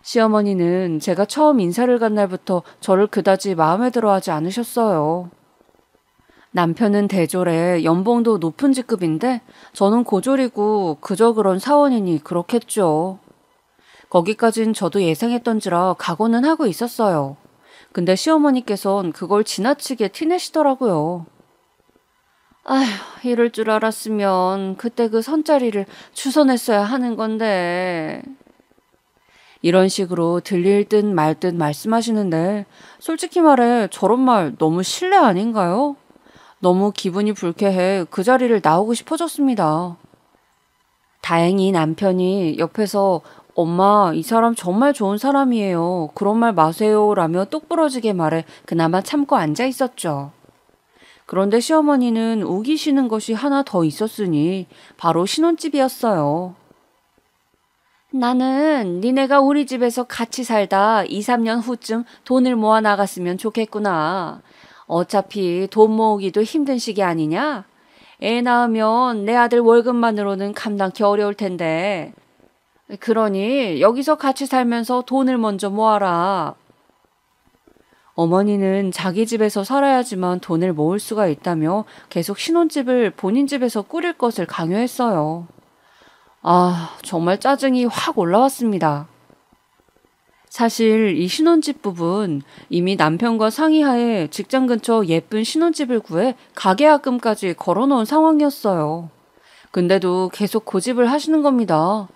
시어머니는 제가 처음 인사를 간 날부터 저를 그다지 마음에 들어하지 않으셨어요. 남편은 대졸에 연봉도 높은 직급인데 저는 고졸이고 그저 그런 사원이니 그렇겠죠. 거기까진 저도 예상했던지라 각오는 하고 있었어요. 근데 시어머니께선 그걸 지나치게 티내시더라고요. 아휴, 이럴 줄 알았으면 그때 그 선자리를 추선했어야 하는 건데. 이런 식으로 들릴 듯 말 듯 말씀하시는데 솔직히 말해 저런 말 너무 실례 아닌가요? 너무 기분이 불쾌해 그 자리를 나오고 싶어졌습니다. 다행히 남편이 옆에서 엄마, 이 사람 정말 좋은 사람이에요. 그런 말 마세요 라며 똑부러지게 말해 그나마 참고 앉아 있었죠. 그런데 시어머니는 우기시는 것이 하나 더 있었으니 바로 신혼집이었어요. 나는 니네가 우리 집에서 같이 살다 2, 3년 후쯤 돈을 모아 나갔으면 좋겠구나. 어차피 돈 모으기도 힘든 시기 아니냐? 애 낳으면 내 아들 월급만으로는 감당기 어려울 텐데. 그러니 여기서 같이 살면서 돈을 먼저 모아라. 어머니는 자기 집에서 살아야지만 돈을 모을 수가 있다며 계속 신혼집을 본인 집에서 꾸릴 것을 강요했어요. 정말 짜증이 확 올라왔습니다. 사실 이 신혼집 부분 이미 남편과 상의하에 직장 근처 예쁜 신혼집을 구해 가계약금까지 걸어놓은 상황이었어요. 근데도 계속 고집을 하시는 겁니다.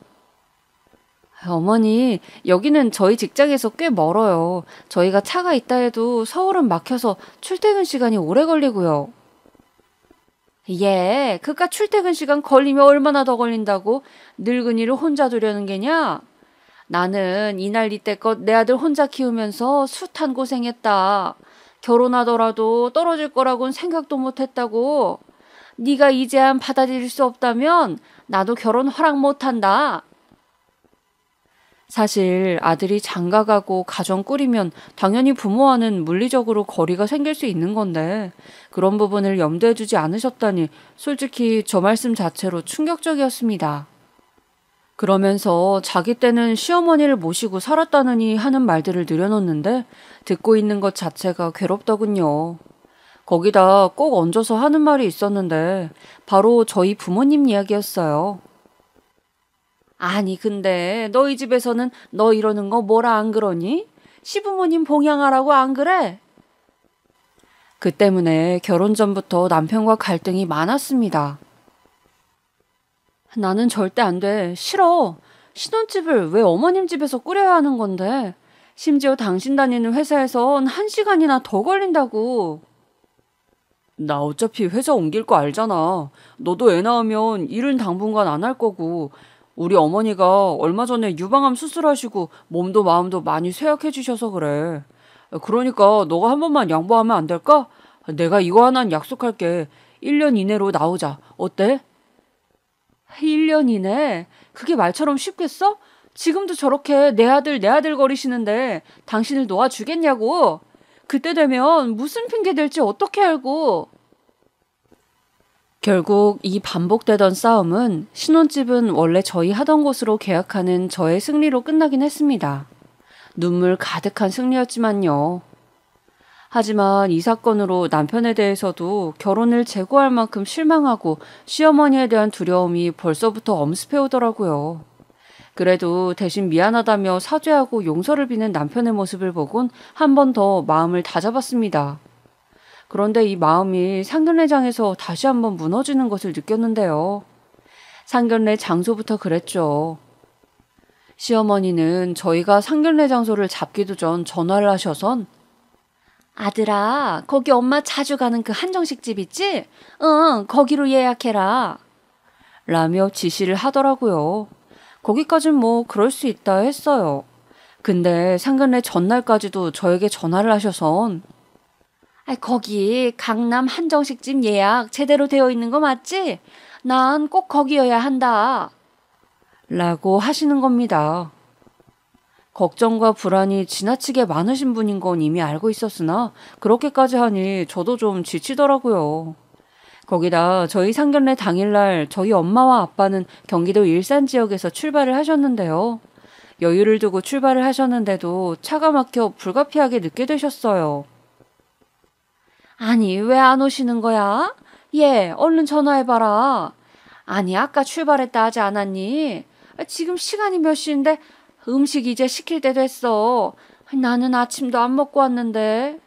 어머니, 여기는 저희 직장에서 꽤 멀어요. 저희가 차가 있다 해도 서울은 막혀서 출퇴근 시간이 오래 걸리고요. 얘, 그깟 출퇴근 시간 걸리면 얼마나 더 걸린다고 늙은이를 혼자 두려는 게냐? 나는 이날 이때껏 내 아들 혼자 키우면서 숱한 고생했다. 결혼하더라도 떨어질 거라고는 생각도 못했다고. 네가 이 제안 받아들일 수 없다면 나도 결혼 허락 못한다. 사실 아들이 장가가고 가정 꾸리면 당연히 부모와는 물리적으로 거리가 생길 수 있는 건데 그런 부분을 염두에 두지 않으셨다니 솔직히 저 말씀 자체로 충격적이었습니다. 그러면서 자기 때는 시어머니를 모시고 살았다느니 하는 말들을 늘여놓는데 듣고 있는 것 자체가 괴롭더군요. 거기다 꼭 얹어서 하는 말이 있었는데 바로 저희 부모님 이야기였어요. 아니 근데 너희 집에서는 너 이러는 거 뭐라 안 그러니? 시부모님 봉양하라고 안 그래? 그 때문에 결혼 전부터 남편과 갈등이 많았습니다. 나는 절대 안 돼. 싫어. 신혼집을 왜 어머님 집에서 꾸려야 하는 건데. 심지어 당신 다니는 회사에선 1시간이나 더 걸린다고. 나 어차피 회사 옮길 거 알잖아. 너도 애 낳으면 일은 당분간 안 할 거고 우리 어머니가 얼마 전에 유방암 수술하시고 몸도 마음도 많이 쇠약해지셔서 그래. 그러니까 너가 한 번만 양보하면 안 될까? 내가 이거 하나는 약속할게. 1년 이내로 나오자. 어때? 1년 이내? 그게 말처럼 쉽겠어? 지금도 저렇게 내 아들 거리시는데 당신을 놓아주겠냐고. 그때 되면 무슨 핑계 될지 어떻게 알고. 결국 이 반복되던 싸움은 신혼집은 원래 저희 하던 곳으로 계약하는 저의 승리로 끝나긴 했습니다. 눈물 가득한 승리였지만요. 하지만 이 사건으로 남편에 대해서도 결혼을 재고할 만큼 실망하고 시어머니에 대한 두려움이 벌써부터 엄습해 오더라고요. 그래도 대신 미안하다며 사죄하고 용서를 비는 남편의 모습을 보곤 한 번 더 마음을 다잡았습니다. 그런데 이 마음이 상견례장에서 다시 한번 무너지는 것을 느꼈는데요. 상견례 장소부터 그랬죠. 시어머니는 저희가 상견례 장소를 잡기도 전 전화를 하셔선 아들아, 거기 엄마 자주 가는 그 한정식 집 있지? 응, 거기로 예약해라. 라며 지시를 하더라고요. 거기까진 뭐 그럴 수 있다 했어요. 근데 상견례 전날까지도 저에게 전화를 하셔선 거기 강남 한정식집 예약 제대로 되어 있는 거 맞지? 난 꼭 거기여야 한다. 라고 하시는 겁니다. 걱정과 불안이 지나치게 많으신 분인 건 이미 알고 있었으나 그렇게까지 하니 저도 좀 지치더라고요. 거기다 저희 상견례 당일날 저희 엄마와 아빠는 경기도 일산 지역에서 출발을 하셨는데요. 여유를 두고 출발을 하셨는데도 차가 막혀 불가피하게 늦게 되셨어요. 아니 왜 안 오시는 거야? 예, 얼른 전화해봐라. 아니 아까 출발했다 하지 않았니? 지금 시간이 몇 시인데 음식 이제 시킬 때 됐어. 나는 아침도 안 먹고 왔는데.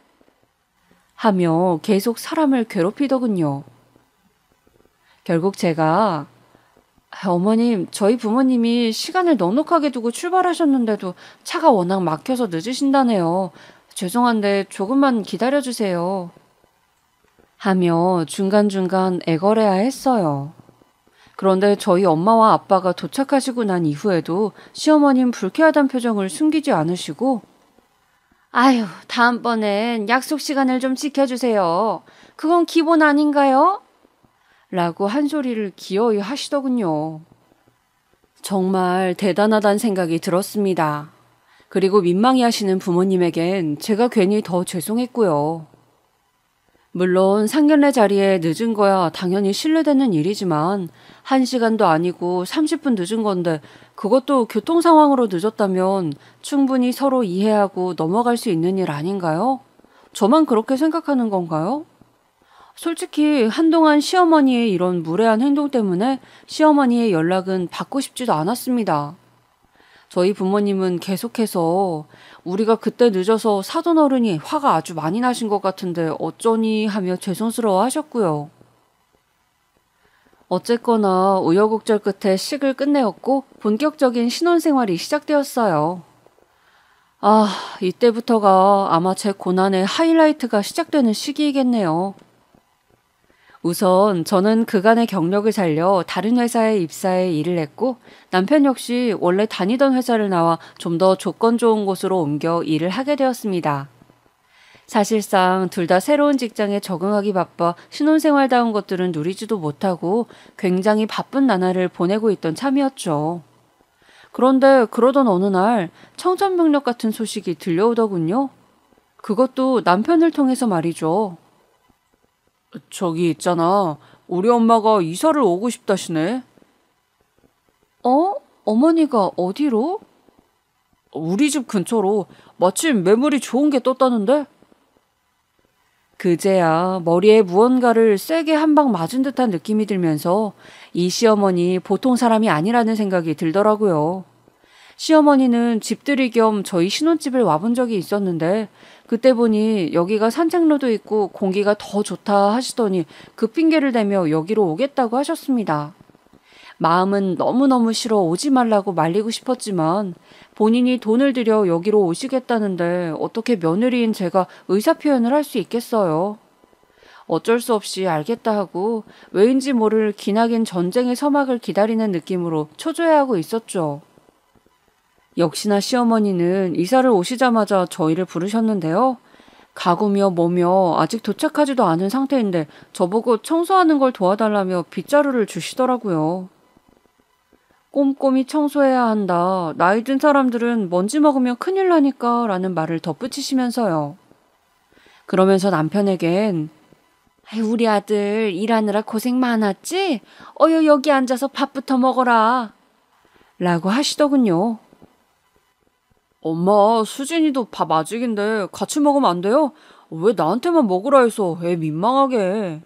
하며 계속 사람을 괴롭히더군요. 결국 제가 어머님, 저희 부모님이 시간을 넉넉하게 두고 출발하셨는데도 차가 워낙 막혀서 늦으신다네요. 죄송한데 조금만 기다려주세요. 하며 중간중간 애걸해야 했어요. 그런데 저희 엄마와 아빠가 도착하시고 난 이후에도 시어머님 불쾌하단 표정을 숨기지 않으시고 아유, 다음번엔 약속 시간을 좀 지켜주세요. 그건 기본 아닌가요? 라고 한 소리를 기어이 하시더군요. 정말 대단하다는 생각이 들었습니다. 그리고 민망해 하시는 부모님에겐 제가 괜히 더 죄송했고요. 물론 상견례 자리에 늦은 거야 당연히 신뢰되는 일이지만 1시간도 아니고 30분 늦은 건데 그것도 교통 상황으로 늦었다면 충분히 서로 이해하고 넘어갈 수 있는 일 아닌가요? 저만 그렇게 생각하는 건가요? 솔직히 한동안 시어머니의 이런 무례한 행동 때문에 시어머니의 연락은 받고 싶지도 않았습니다. 저희 부모님은 계속해서 우리가 그때 늦어서 사돈 어른이 화가 아주 많이 나신 것 같은데 어쩌니 하며 죄송스러워 하셨고요. 어쨌거나 우여곡절 끝에 식을 끝내었고 본격적인 신혼생활이 시작되었어요. 이때부터가 아마 제 고난의 하이라이트가 시작되는 시기이겠네요. 우선 저는 그간의 경력을 살려 다른 회사에 입사해 일을 했고 남편 역시 원래 다니던 회사를 나와 좀 더 조건 좋은 곳으로 옮겨 일을 하게 되었습니다. 사실상 둘 다 새로운 직장에 적응하기 바빠 신혼생활다운 것들은 누리지도 못하고 굉장히 바쁜 나날을 보내고 있던 참이었죠. 그런데 그러던 어느 날 청천벽력 같은 소식이 들려오더군요. 그것도 남편을 통해서 말이죠. 저기 있잖아. 우리 엄마가 이사를 오고 싶다시네. 어? 어머니가 어디로? 우리 집 근처로. 마침 매물이 좋은 게 떴다는데? 그제야 머리에 무언가를 세게 한 방 맞은 듯한 느낌이 들면서 이 시어머니 보통 사람이 아니라는 생각이 들더라고요. 시어머니는 집들이 겸 저희 신혼집을 와본 적이 있었는데 그때 보니 여기가 산책로도 있고 공기가 더 좋다 하시더니 그 핑계를 대며 여기로 오겠다고 하셨습니다. 마음은 너무너무 싫어 오지 말라고 말리고 싶었지만 본인이 돈을 들여 여기로 오시겠다는데 어떻게 며느리인 제가 의사표현을 할 수 있겠어요. 어쩔 수 없이 알겠다 하고 왜인지 모를 기나긴 전쟁의 서막을 기다리는 느낌으로 초조해하고 있었죠. 역시나 시어머니는 이사를 오시자마자 저희를 부르셨는데요. 가구며 뭐며 아직 도착하지도 않은 상태인데 저보고 청소하는 걸 도와달라며 빗자루를 주시더라고요. 꼼꼼히 청소해야 한다. 나이 든 사람들은 먼지 먹으면 큰일 나니까 라는 말을 덧붙이시면서요. 그러면서 남편에겐 우리 아들 일하느라 고생 많았지? 어여 여기 앉아서 밥부터 먹어라. 라고 하시더군요. 엄마, 수진이도 밥 아직인데 같이 먹으면 안 돼요? 왜 나한테만 먹으라 해서 애 민망하게.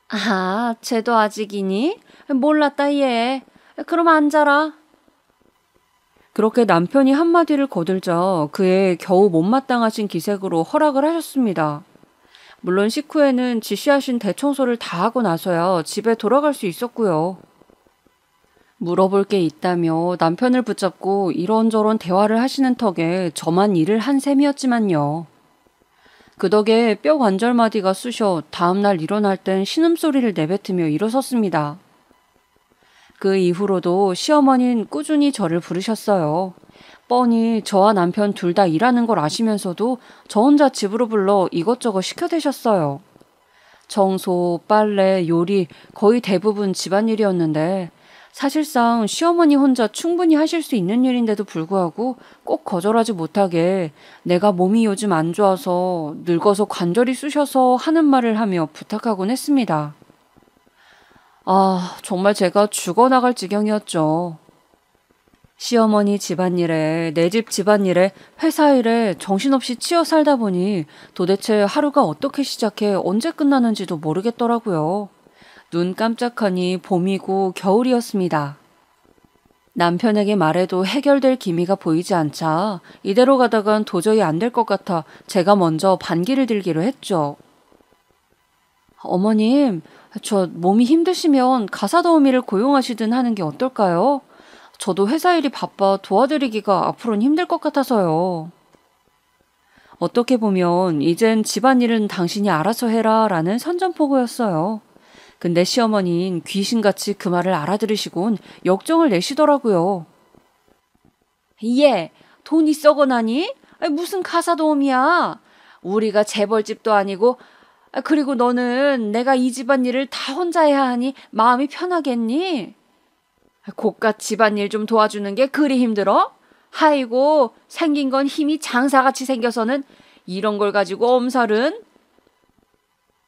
아, 쟤도 아직이니? 몰랐다 얘. 그럼 앉아라. 그렇게 남편이 한마디를 거들자 그의 겨우 못마땅하신 기색으로 허락을 하셨습니다. 물론 식후에는 지시하신 대청소를 다 하고 나서야 집에 돌아갈 수 있었고요. 물어볼 게 있다며 남편을 붙잡고 이런저런 대화를 하시는 턱에 저만 일을 한 셈이었지만요. 그 덕에 뼈 관절마디가 쑤셔 다음날 일어날 땐 신음소리를 내뱉으며 일어섰습니다. 그 이후로도 시어머니는 꾸준히 저를 부르셨어요. 뻔히 저와 남편 둘 다 일하는 걸 아시면서도 저 혼자 집으로 불러 이것저것 시켜대셨어요. 청소, 빨래, 요리 거의 대부분 집안일이었는데 사실상 시어머니 혼자 충분히 하실 수 있는 일인데도 불구하고 꼭 거절하지 못하게 내가 몸이 요즘 안 좋아서 늙어서 관절이 쑤셔서 하는 말을 하며 부탁하곤 했습니다. 아, 정말 제가 죽어나갈 지경이었죠. 시어머니 집안일에, 내 집 집안일에, 회사 일에 정신없이 치여 살다 보니 도대체 하루가 어떻게 시작해 언제 끝나는지도 모르겠더라고요. 눈 깜짝하니 봄이고 겨울이었습니다. 남편에게 말해도 해결될 기미가 보이지 않자 이대로 가다간 도저히 안 될 것 같아 제가 먼저 반기를 들기로 했죠. 어머님, 저 몸이 힘드시면 가사도우미를 고용하시든 하는 게 어떨까요? 저도 회사 일이 바빠 도와드리기가 앞으로는 힘들 것 같아서요. 어떻게 보면 이젠 집안일은 당신이 알아서 해라 라는 선전포고였어요. 근데 시어머니는 귀신같이 그 말을 알아들으시곤 역정을 내시더라고요. 얘, 돈이 썩어나니? 무슨 가사도우미야? 우리가 재벌집도 아니고 그리고 너는 내가 이 집안일을 다 혼자 해야 하니 마음이 편하겠니? 고깟 집안일 좀 도와주는 게 그리 힘들어? 아이고, 생긴 건 힘이 장사같이 생겨서는 이런 걸 가지고 엄살은?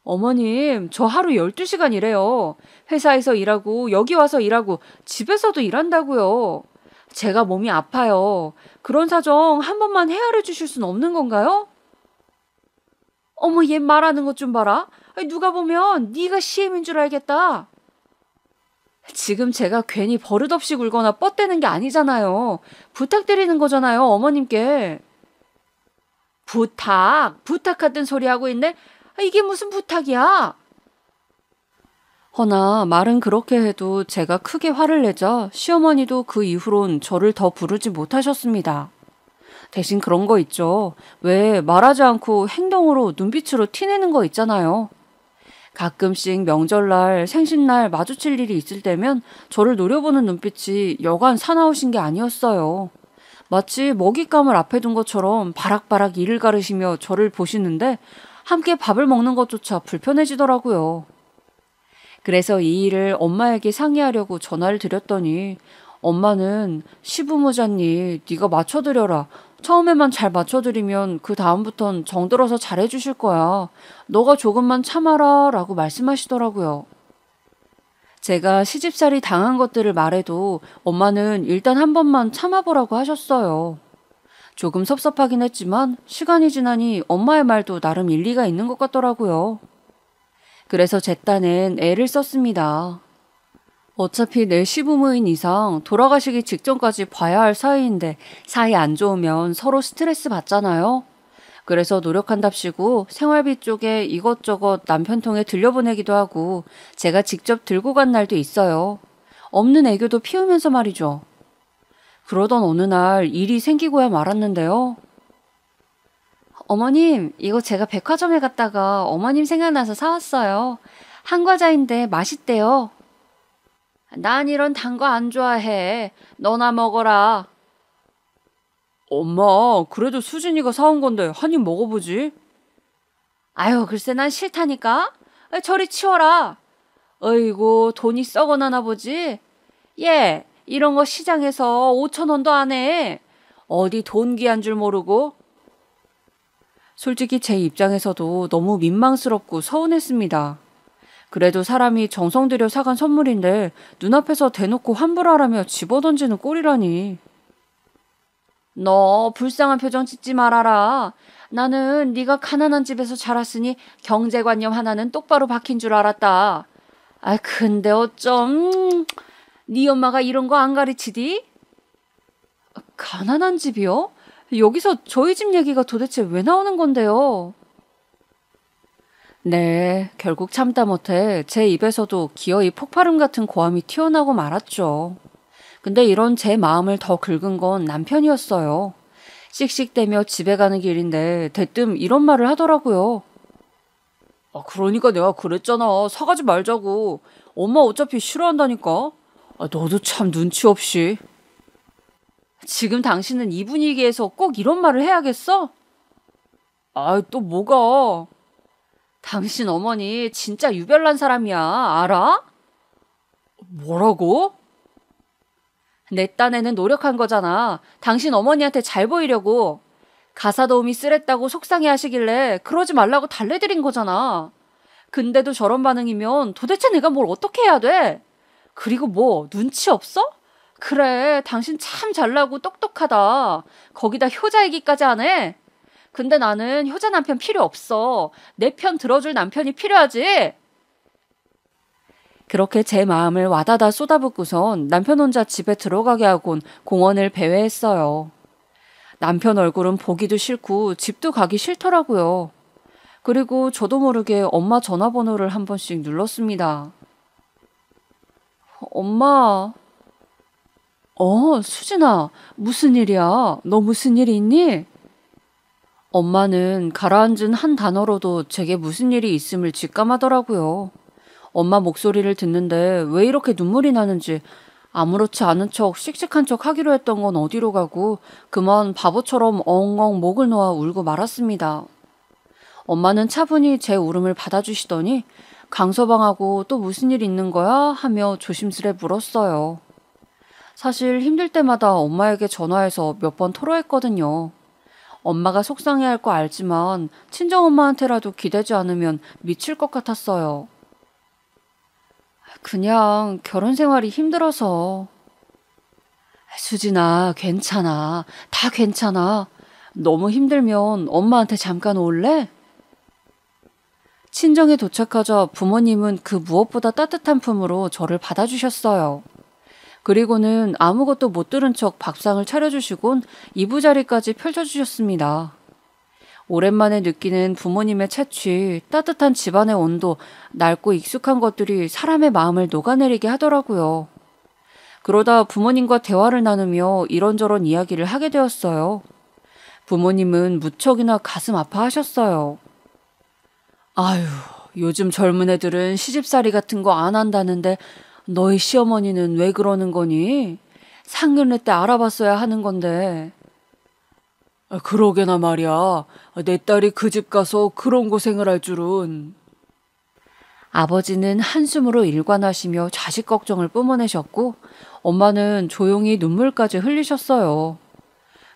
어머님, 저 하루 12시간 일해요. 회사에서 일하고 여기 와서 일하고 집에서도 일한다고요. 제가 몸이 아파요. 그런 사정 한 번만 헤아려 주실 순 없는 건가요? 어머, 얘 말하는 것 좀 봐라. 누가 보면 네가 시엠인 줄 알겠다. 지금 제가 괜히 버릇없이 굴거나 뻗대는 게 아니잖아요. 부탁드리는 거잖아요, 어머님께. 부탁하던 소리 하고 있네. 이게 무슨 부탁이야? 허나 말은 그렇게 해도 제가 크게 화를 내자 시어머니도 그 이후론 저를 더 부르지 못하셨습니다. 대신 그런 거 있죠. 왜 말하지 않고 행동으로 눈빛으로 티내는 거 있잖아요. 가끔씩 명절날, 생신날 마주칠 일이 있을 때면 저를 노려보는 눈빛이 여간 사나우신 게 아니었어요. 마치 먹잇감을 앞에 둔 것처럼 바락바락 이를 가르시며 저를 보시는데 함께 밥을 먹는 것조차 불편해지더라고요. 그래서 이 일을 엄마에게 상의하려고 전화를 드렸더니 엄마는 시부모잖니 네가 맞춰드려라. 처음에만 잘 맞춰드리면 그 다음부턴 정들어서 잘해주실 거야. 너가 조금만 참아라 라고 말씀하시더라고요. 제가 시집살이 당한 것들을 말해도 엄마는 일단 한 번만 참아보라고 하셨어요. 조금 섭섭하긴 했지만 시간이 지나니 엄마의 말도 나름 일리가 있는 것 같더라고요. 그래서 제 딴엔 애를 썼습니다. 어차피 내 시부모인 이상 돌아가시기 직전까지 봐야 할 사이인데 사이 안 좋으면 서로 스트레스 받잖아요. 그래서 노력한답시고 생활비 쪽에 이것저것 남편 통해 들려보내기도 하고 제가 직접 들고 간 날도 있어요. 없는 애교도 피우면서 말이죠. 그러던 어느 날 일이 생기고야 말았는데요. 어머님, 이거 제가 백화점에 갔다가 어머님 생각나서 사왔어요. 한과자인데 맛있대요. 난 이런 단 거 안 좋아해. 너나 먹어라. 엄마, 그래도 수진이가 사온 건데 한 입 먹어보지. 아유, 글쎄 난 싫다니까. 저리 치워라. 어이구, 돈이 썩어나나 보지. 얘, 이런 거 시장에서 5,000원도 안 해. 어디 돈 귀한 줄 모르고. 솔직히 제 입장에서도 너무 민망스럽고 서운했습니다. 그래도 사람이 정성 들여 사간 선물인데 눈앞에서 대놓고 환불하라며 집어던지는 꼴이라니. 너 불쌍한 표정 짓지 말아라. 나는 네가 가난한 집에서 자랐으니 경제관념 하나는 똑바로 박힌 줄 알았다. 아 근데 어쩜 네 엄마가 이런 거 안 가르치디? 가난한 집이요? 여기서 저희 집 얘기가 도대체 왜 나오는 건데요? 네, 결국 참다 못해 제 입에서도 기어이 폭발음 같은 고함이 튀어나오고 말았죠. 근데 이런 제 마음을 더 긁은 건 남편이었어요. 씩씩대며 집에 가는 길인데 대뜸 이런 말을 하더라고요. 아, 그러니까 내가 그랬잖아. 사가지 말자고. 엄마 어차피 싫어한다니까. 아, 너도 참 눈치 없이. 지금 당신은 이 분위기에서 꼭 이런 말을 해야겠어? 아, 또 뭐가? 당신 어머니 진짜 유별난 사람이야. 알아? 뭐라고? 내 딴에는 노력한 거잖아. 당신 어머니한테 잘 보이려고. 가사 도우미 쓰랬다고 속상해 하시길래 그러지 말라고 달래드린 거잖아. 근데도 저런 반응이면 도대체 내가 뭘 어떻게 해야 돼? 그리고 뭐 눈치 없어? 그래, 당신 참 잘나고 똑똑하다. 거기다 효자 얘기까지 안 해? 근데 나는 효자 남편 필요 없어. 내 편 들어줄 남편이 필요하지. 그렇게 제 마음을 와다다 쏟아붓고선 남편 혼자 집에 들어가게 하곤 공원을 배회했어요. 남편 얼굴은 보기도 싫고 집도 가기 싫더라고요. 그리고 저도 모르게 엄마 전화번호를 한 번씩 눌렀습니다. 엄마. 수진아, 무슨 일이야? 너 무슨 일이 있니? 엄마는 가라앉은 한 단어로도 제게 무슨 일이 있음을 직감하더라고요. 엄마 목소리를 듣는데 왜 이렇게 눈물이 나는지 아무렇지 않은 척 씩씩한 척 하기로 했던 건 어디로 가고 그만 바보처럼 엉엉 목을 놓아 울고 말았습니다. 엄마는 차분히 제 울음을 받아주시더니 강서방하고 또 무슨 일 있는 거야? 하며 조심스레 물었어요. 사실 힘들 때마다 엄마에게 전화해서 몇 번 토로했거든요. 엄마가 속상해할 거 알지만 친정엄마한테라도 기대지 않으면 미칠 것 같았어요. 그냥 결혼 생활이 힘들어서. 수진아, 괜찮아. 다 괜찮아. 너무 힘들면 엄마한테 잠깐 올래? 친정에 도착하자 부모님은 그 무엇보다 따뜻한 품으로 저를 받아주셨어요. 그리고는 아무것도 못 들은 척 밥상을 차려주시곤 이부자리까지 펼쳐주셨습니다. 오랜만에 느끼는 부모님의 채취, 따뜻한 집안의 온도, 낡고 익숙한 것들이 사람의 마음을 녹아내리게 하더라고요. 그러다 부모님과 대화를 나누며 이런저런 이야기를 하게 되었어요. 부모님은 무척이나 가슴 아파하셨어요. 아유, 요즘 젊은 애들은 시집살이 같은 거 안 한다는데 너희 시어머니는 왜 그러는 거니? 상견례 때 알아봤어야 하는 건데. 그러게나 말이야. 내 딸이 그 집 가서 그런 고생을 할 줄은. 아버지는 한숨으로 일관하시며 자식 걱정을 뿜어내셨고 엄마는 조용히 눈물까지 흘리셨어요.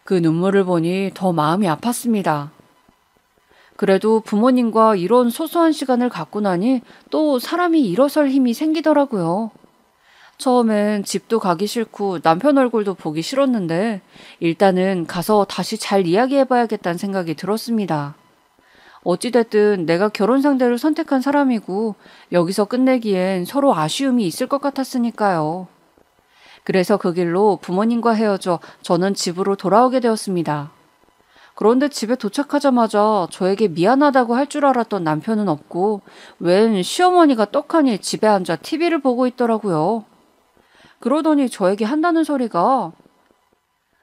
그 눈물을 보니 더 마음이 아팠습니다. 그래도 부모님과 이런 소소한 시간을 갖고 나니 또 사람이 일어설 힘이 생기더라고요. 처음엔 집도 가기 싫고 남편 얼굴도 보기 싫었는데 일단은 가서 다시 잘 이야기해봐야겠다는 생각이 들었습니다. 어찌됐든 내가 결혼 상대를 선택한 사람이고 여기서 끝내기엔 서로 아쉬움이 있을 것 같았으니까요. 그래서 그 길로 부모님과 헤어져 저는 집으로 돌아오게 되었습니다. 그런데 집에 도착하자마자 저에게 미안하다고 할 줄 알았던 남편은 없고 웬 시어머니가 떡하니 집에 앉아 TV를 보고 있더라고요. 그러더니 저에게 한다는 소리가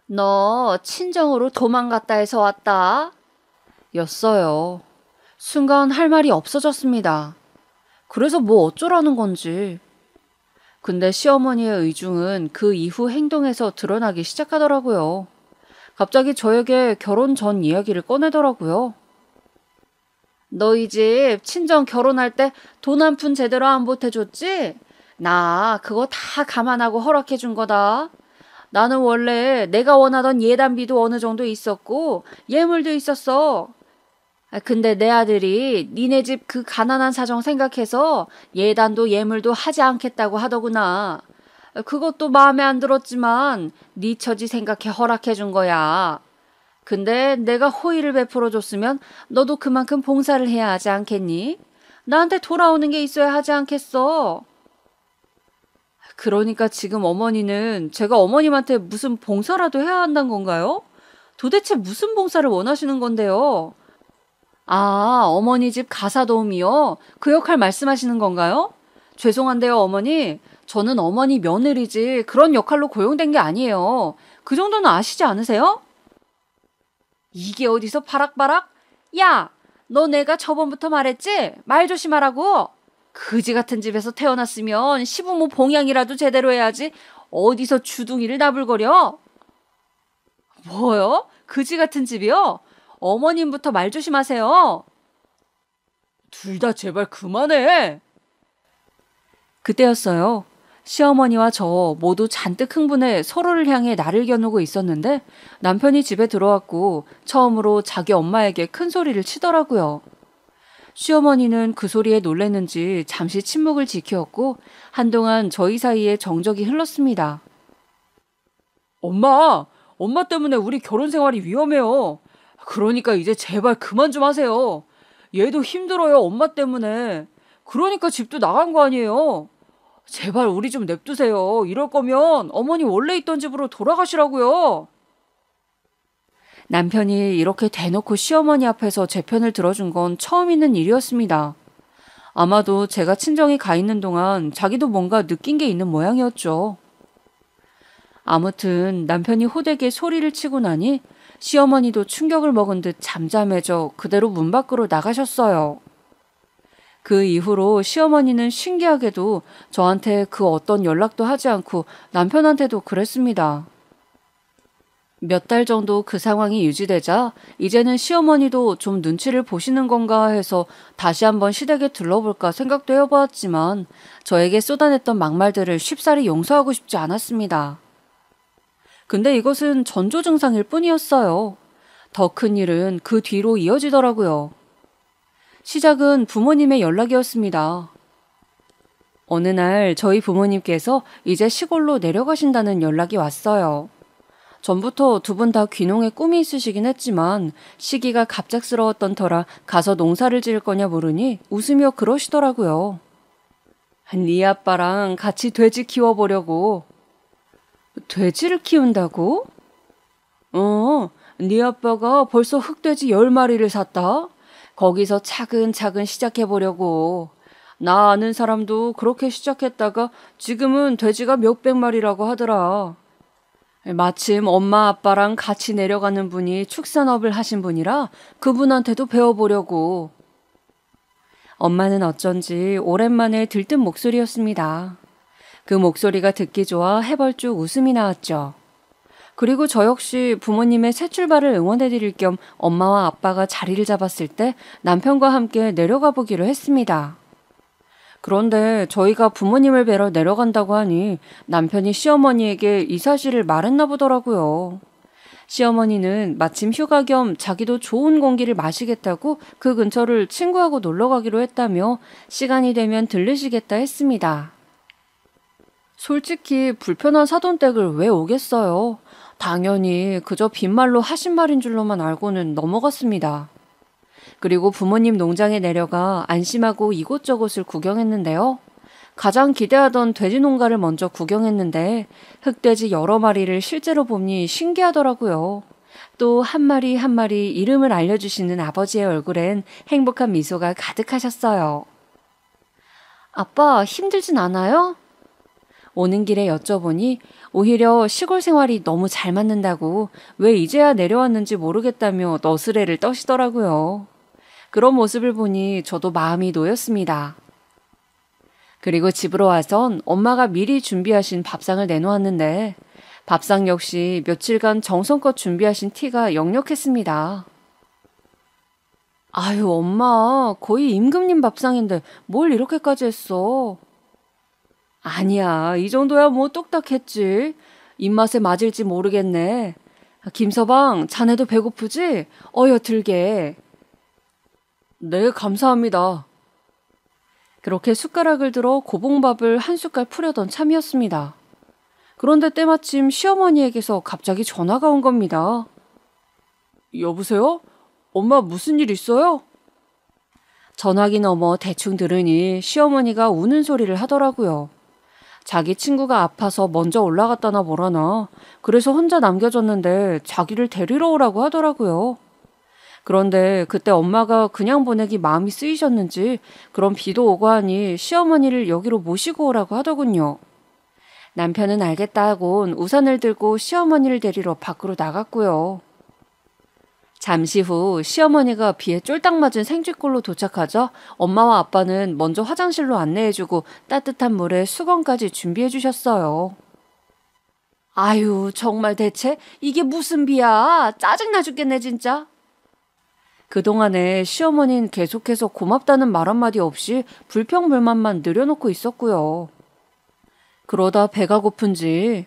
너 친정으로 도망갔다 해서 왔다? 였어요. 순간 할 말이 없어졌습니다. 그래서 뭐 어쩌라는 건지. 근데 시어머니의 의중은 그 이후 행동에서 드러나기 시작하더라고요. 갑자기 저에게 결혼 전 이야기를 꺼내더라고요. 너희 집 친정 결혼할 때 돈 한 푼 제대로 안 보태줬지? 나 그거 다 감안하고 허락해 준 거다. 나는 원래 내가 원하던 예단비도 어느 정도 있었고 예물도 있었어. 근데 내 아들이 니네 집 그 가난한 사정 생각해서 예단도 예물도 하지 않겠다고 하더구나. 그것도 마음에 안 들었지만 네 처지 생각해 허락해 준 거야. 근데 내가 호의를 베풀어 줬으면 너도 그만큼 봉사를 해야 하지 않겠니? 나한테 돌아오는 게 있어야 하지 않겠어? 그러니까 지금 어머니는 제가 어머님한테 무슨 봉사라도 해야 한다는 건가요? 도대체 무슨 봉사를 원하시는 건데요? 아, 어머니 집 가사 도우미요? 그 역할 말씀하시는 건가요? 죄송한데요, 어머니. 저는 어머니 며느리지 그런 역할로 고용된 게 아니에요. 그 정도는 아시지 않으세요? 이게 어디서 바락바락? 야, 너 내가 저번부터 말했지? 말 조심하라고. 그지 같은 집에서 태어났으면 시부모 봉양이라도 제대로 해야지. 어디서 주둥이를 나불거려? 뭐요? 그지 같은 집이요? 어머님부터 말 조심하세요. 둘 다 제발 그만해. 그때였어요. 시어머니와 저 모두 잔뜩 흥분해 서로를 향해 나를 겨누고 있었는데 남편이 집에 들어왔고 처음으로 자기 엄마에게 큰 소리를 치더라고요. 시어머니는 그 소리에 놀랐는지 잠시 침묵을 지켰고 한동안 저희 사이에 정적이 흘렀습니다. 엄마 때문에 우리 결혼 생활이 위험해요. 그러니까 이제 제발 그만 좀 하세요. 얘도 힘들어요, 엄마 때문에. 그러니까 집도 나간 거 아니에요. 제발 우리 좀 냅두세요. 이럴 거면 어머니 원래 있던 집으로 돌아가시라고요. 남편이 이렇게 대놓고 시어머니 앞에서 제 편을 들어준 건 처음 있는 일이었습니다. 아마도 제가 친정에 가 있는 동안 자기도 뭔가 느낀 게 있는 모양이었죠. 아무튼 남편이 호되게 소리를 치고 나니 시어머니도 충격을 먹은 듯 잠잠해져 그대로 문 밖으로 나가셨어요. 그 이후로 시어머니는 신기하게도 저한테 그 어떤 연락도 하지 않고 남편한테도 그랬습니다. 몇 달 정도 그 상황이 유지되자 이제는 시어머니도 좀 눈치를 보시는 건가 해서 다시 한번 시댁에 들러볼까 생각도 해보았지만 저에게 쏟아냈던 막말들을 쉽사리 용서하고 싶지 않았습니다. 근데 이것은 전조 증상일 뿐이었어요. 더 큰 일은 그 뒤로 이어지더라고요. 시작은 부모님의 연락이었습니다. 어느 날 저희 부모님께서 이제 시골로 내려가신다는 연락이 왔어요. 전부터 두 분 다 귀농에 꿈이 있으시긴 했지만 시기가 갑작스러웠던 터라 가서 농사를 지을 거냐 물으니 웃으며 그러시더라고요. 네 아빠랑 같이 돼지 키워보려고. 돼지를 키운다고? 네 아빠가 벌써 흑돼지 10마리를 샀다. 거기서 차근차근 시작해보려고. 나 아는 사람도 그렇게 시작했다가 지금은 돼지가 몇백 마리라고 하더라. 마침 엄마 아빠랑 같이 내려가는 분이 축산업을 하신 분이라 그분한테도 배워보려고. 엄마는 어쩐지 오랜만에 들뜬 목소리였습니다. 그 목소리가 듣기 좋아 해벌쭉 웃음이 나왔죠. 그리고 저 역시 부모님의 새 출발을 응원해드릴 겸 엄마와 아빠가 자리를 잡았을 때 남편과 함께 내려가 보기로 했습니다. 그런데 저희가 부모님을 뵈러 내려간다고 하니 남편이 시어머니에게 이 사실을 말했나 보더라고요. 시어머니는 마침 휴가 겸 자기도 좋은 공기를 마시겠다고 그 근처를 친구하고 놀러 가기로 했다며 시간이 되면 들르시겠다 했습니다. 솔직히 불편한 사돈댁을 왜 오겠어요? 당연히 그저 빈말로 하신 말인 줄로만 알고는 넘어갔습니다. 그리고 부모님 농장에 내려가 안심하고 이곳저곳을 구경했는데요. 가장 기대하던 돼지 농가를 먼저 구경했는데 흑돼지 여러 마리를 실제로 보니 신기하더라고요. 또 한 마리 한 마리 이름을 알려주시는 아버지의 얼굴엔 행복한 미소가 가득하셨어요. 아빠 힘들진 않아요? 오는 길에 여쭤보니 오히려 시골 생활이 너무 잘 맞는다고 왜 이제야 내려왔는지 모르겠다며 너스레를 떠시더라고요. 그런 모습을 보니 저도 마음이 놓였습니다. 그리고 집으로 와선 엄마가 미리 준비하신 밥상을 내놓았는데 밥상 역시 며칠간 정성껏 준비하신 티가 역력했습니다. 아유 엄마 거의 임금님 밥상인데 뭘 이렇게까지 했어. 아니야 이 정도야 뭐 뚝딱했지. 입맛에 맞을지 모르겠네. 김서방 자네도 배고프지? 어여 들게. 네 감사합니다. 그렇게 숟가락을 들어 고봉밥을 한 숟갈 풀려던 참이었습니다. 그런데 때마침 시어머니에게서 갑자기 전화가 온 겁니다. 여보세요? 엄마 무슨 일 있어요? 전화기 넘어 대충 들으니 시어머니가 우는 소리를 하더라고요. 자기 친구가 아파서 먼저 올라갔다나 뭐라나 그래서 혼자 남겨졌는데 자기를 데리러 오라고 하더라고요. 그런데 그때 엄마가 그냥 보내기 마음이 쓰이셨는지 그런 비도 오고 하니 시어머니를 여기로 모시고 오라고 하더군요. 남편은 알겠다 하곤 우산을 들고 시어머니를 데리러 밖으로 나갔고요. 잠시 후 시어머니가 비에 쫄딱 맞은 생쥐골로 도착하자 엄마와 아빠는 먼저 화장실로 안내해주고 따뜻한 물에 수건까지 준비해주셨어요. 아유 정말 대체 이게 무슨 비야. 짜증나 죽겠네 진짜. 그동안에 시어머니는 계속해서 고맙다는 말 한마디 없이 불평불만만 늘여놓고 있었고요. 그러다 배가 고픈지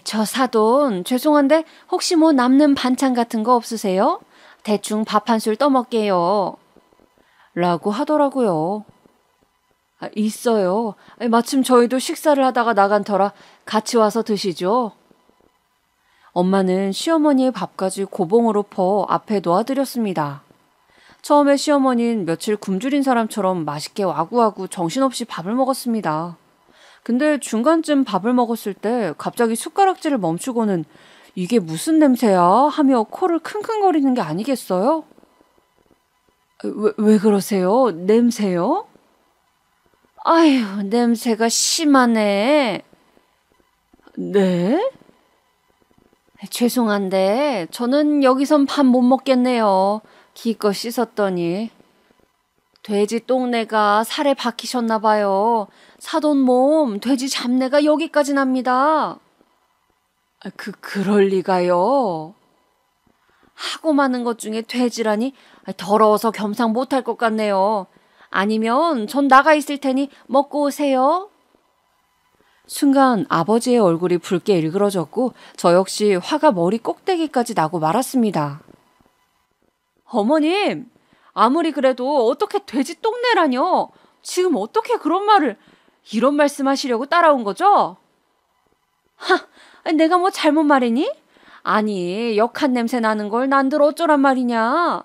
저 사돈 죄송한데 혹시 뭐 남는 반찬 같은 거 없으세요? 대충 밥 한 술 떠먹게요. 라고 하더라고요. 있어요. 마침 저희도 식사를 하다가 나간 터라 같이 와서 드시죠. 엄마는 시어머니의 밥까지 고봉으로 퍼 앞에 놓아드렸습니다. 처음에 시어머니는 며칠 굶주린 사람처럼 맛있게 와구와구 정신없이 밥을 먹었습니다. 근데 중간쯤 밥을 먹었을 때 갑자기 숟가락질을 멈추고는 이게 무슨 냄새야 하며 코를 킁킁거리는 게 아니겠어요? 왜 그러세요? 냄새요? 아휴 냄새가 심하네. 네? 죄송한데 저는 여기선 밥 못 먹겠네요. 기껏 씻었더니. 돼지 똥내가 살에 박히셨나 봐요. 사돈 몸 돼지 잡내가 여기까지 납니다. 그럴 리가요. 하고 많은 것 중에 돼지라니 더러워서 겸상 못할 것 같네요. 아니면 전 나가 있을 테니 먹고 오세요. 순간 아버지의 얼굴이 붉게 일그러졌고 저 역시 화가 머리 꼭대기까지 나고 말았습니다. 어머님, 아무리 그래도 어떻게 돼지 똥내라뇨? 지금 어떻게 그런 말을, 이런 말씀하시려고 따라온 거죠? 내가 뭐 잘못 말했니? 아니, 역한 냄새 나는 걸 난들 어쩌란 말이냐?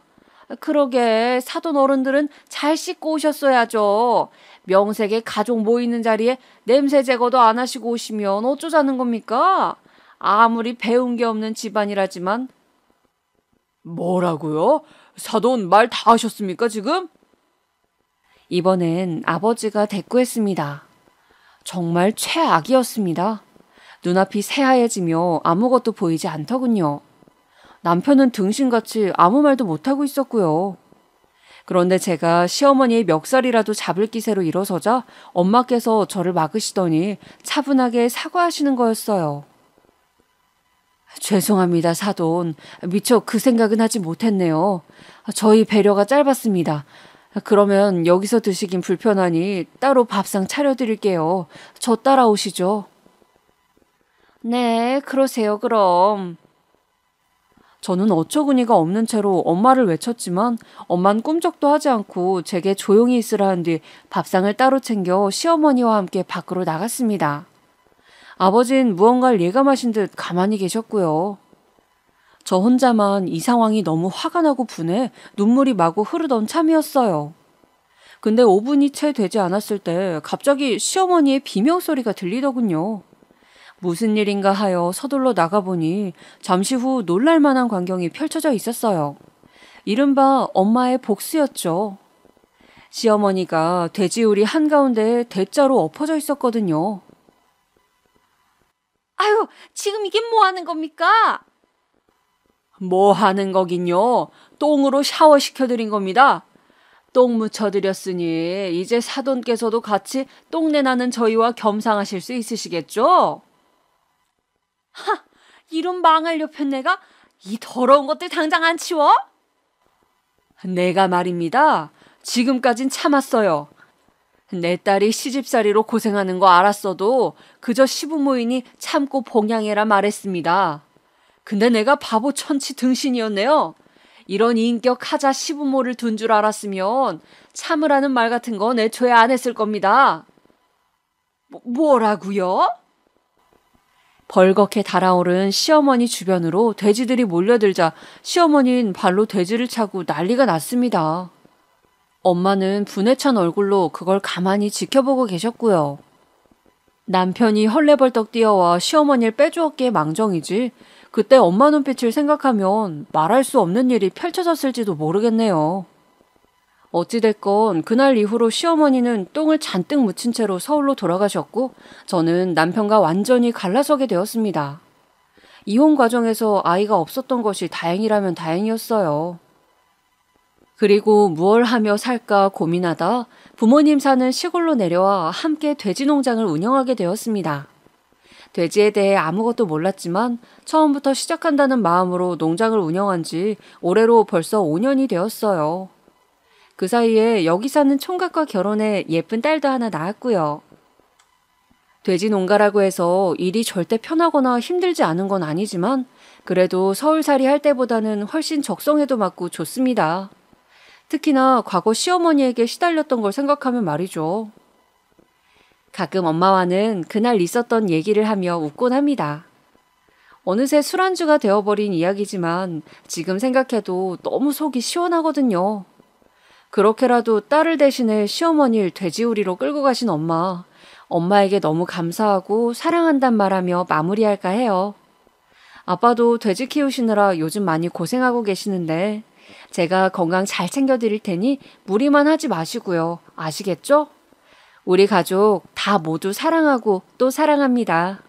그러게 사돈 어른들은 잘 씻고 오셨어야죠. 명색에 가족 모이는 자리에 냄새 제거도 안 하시고 오시면 어쩌자는 겁니까? 아무리 배운 게 없는 집안이라지만. 뭐라고요? 사돈 말 다 하셨습니까 지금? 이번엔 아버지가 대꾸했습니다. 정말 최악이었습니다. 눈앞이 새하얘지며 아무것도 보이지 않더군요. 남편은 등신같이 아무 말도 못하고 있었고요. 그런데 제가 시어머니의 멱살이라도 잡을 기세로 일어서자 엄마께서 저를 막으시더니 차분하게 사과하시는 거였어요. 죄송합니다, 사돈. 미처 그 생각은 하지 못했네요. 저희 배려가 짧았습니다. 그러면 여기서 드시긴 불편하니 따로 밥상 차려드릴게요. 저 따라오시죠. 네, 그러세요, 그럼. 저는 어처구니가 없는 채로 엄마를 외쳤지만 엄만 꿈쩍도 하지 않고 제게 조용히 있으라는 뒤 밥상을 따로 챙겨 시어머니와 함께 밖으로 나갔습니다. 아버진 무언가를 예감하신 듯 가만히 계셨고요. 저 혼자만 이 상황이 너무 화가 나고 분해 눈물이 마구 흐르던 참이었어요. 근데 5분이 채 되지 않았을 때 갑자기 시어머니의 비명소리가 들리더군요. 무슨 일인가 하여 서둘러 나가보니 잠시 후 놀랄만한 광경이 펼쳐져 있었어요. 이른바 엄마의 복수였죠. 시어머니가 돼지우리 한가운데에 대자로 엎어져 있었거든요. 아유, 지금 이게 뭐 하는 겁니까? 뭐 하는 거긴요. 똥으로 샤워시켜드린 겁니다. 똥 묻혀드렸으니 이제 사돈께서도 같이 똥내 나는 저희와 겸상하실 수 있으시겠죠? 하! 이런 망할 옆편내가 이 더러운 것들 당장 안 치워? 내가 말입니다. 지금까진 참았어요. 내 딸이 시집살이로 고생하는 거 알았어도 그저 시부모이니 참고 봉양해라 말했습니다. 근데 내가 바보 천치 등신이었네요. 이런 인격 하자 시부모를 둔 줄 알았으면 참으라는 말 같은 건 애초에 안 했을 겁니다. 뭐라고요? 벌겋게 달아오른 시어머니 주변으로 돼지들이 몰려들자 시어머니는 발로 돼지를 차고 난리가 났습니다. 엄마는 분에 찬 얼굴로 그걸 가만히 지켜보고 계셨고요. 남편이 헐레벌떡 뛰어와 시어머니를 빼주었기에 망정이지 그때 엄마 눈빛을 생각하면 말할 수 없는 일이 펼쳐졌을지도 모르겠네요. 어찌됐건 그날 이후로 시어머니는 똥을 잔뜩 묻힌 채로 서울로 돌아가셨고 저는 남편과 완전히 갈라서게 되었습니다. 이혼 과정에서 아이가 없었던 것이 다행이라면 다행이었어요. 그리고 무얼 하며 살까 고민하다 부모님 사는 시골로 내려와 함께 돼지 농장을 운영하게 되었습니다. 돼지에 대해 아무것도 몰랐지만 처음부터 시작한다는 마음으로 농장을 운영한 지 올해로 벌써 5년이 되었어요. 그 사이에 여기 사는 총각과 결혼해 예쁜 딸도 하나 낳았고요. 돼지 농가라고 해서 일이 절대 편하거나 힘들지 않은 건 아니지만 그래도 서울살이 할 때보다는 훨씬 적성에도 맞고 좋습니다. 특히나 과거 시어머니에게 시달렸던 걸 생각하면 말이죠. 가끔 엄마와는 그날 있었던 얘기를 하며 웃곤 합니다. 어느새 술안주가 되어버린 이야기지만 지금 생각해도 너무 속이 시원하거든요. 그렇게라도 딸을 대신해 시어머니를 돼지우리로 끌고 가신 엄마에게 너무 감사하고 사랑한단 말하며 마무리할까 해요. 아빠도 돼지 키우시느라 요즘 많이 고생하고 계시는데 제가 건강 잘 챙겨드릴 테니 무리만 하지 마시고요. 아시겠죠? 우리 가족 다 모두 사랑하고 또 사랑합니다.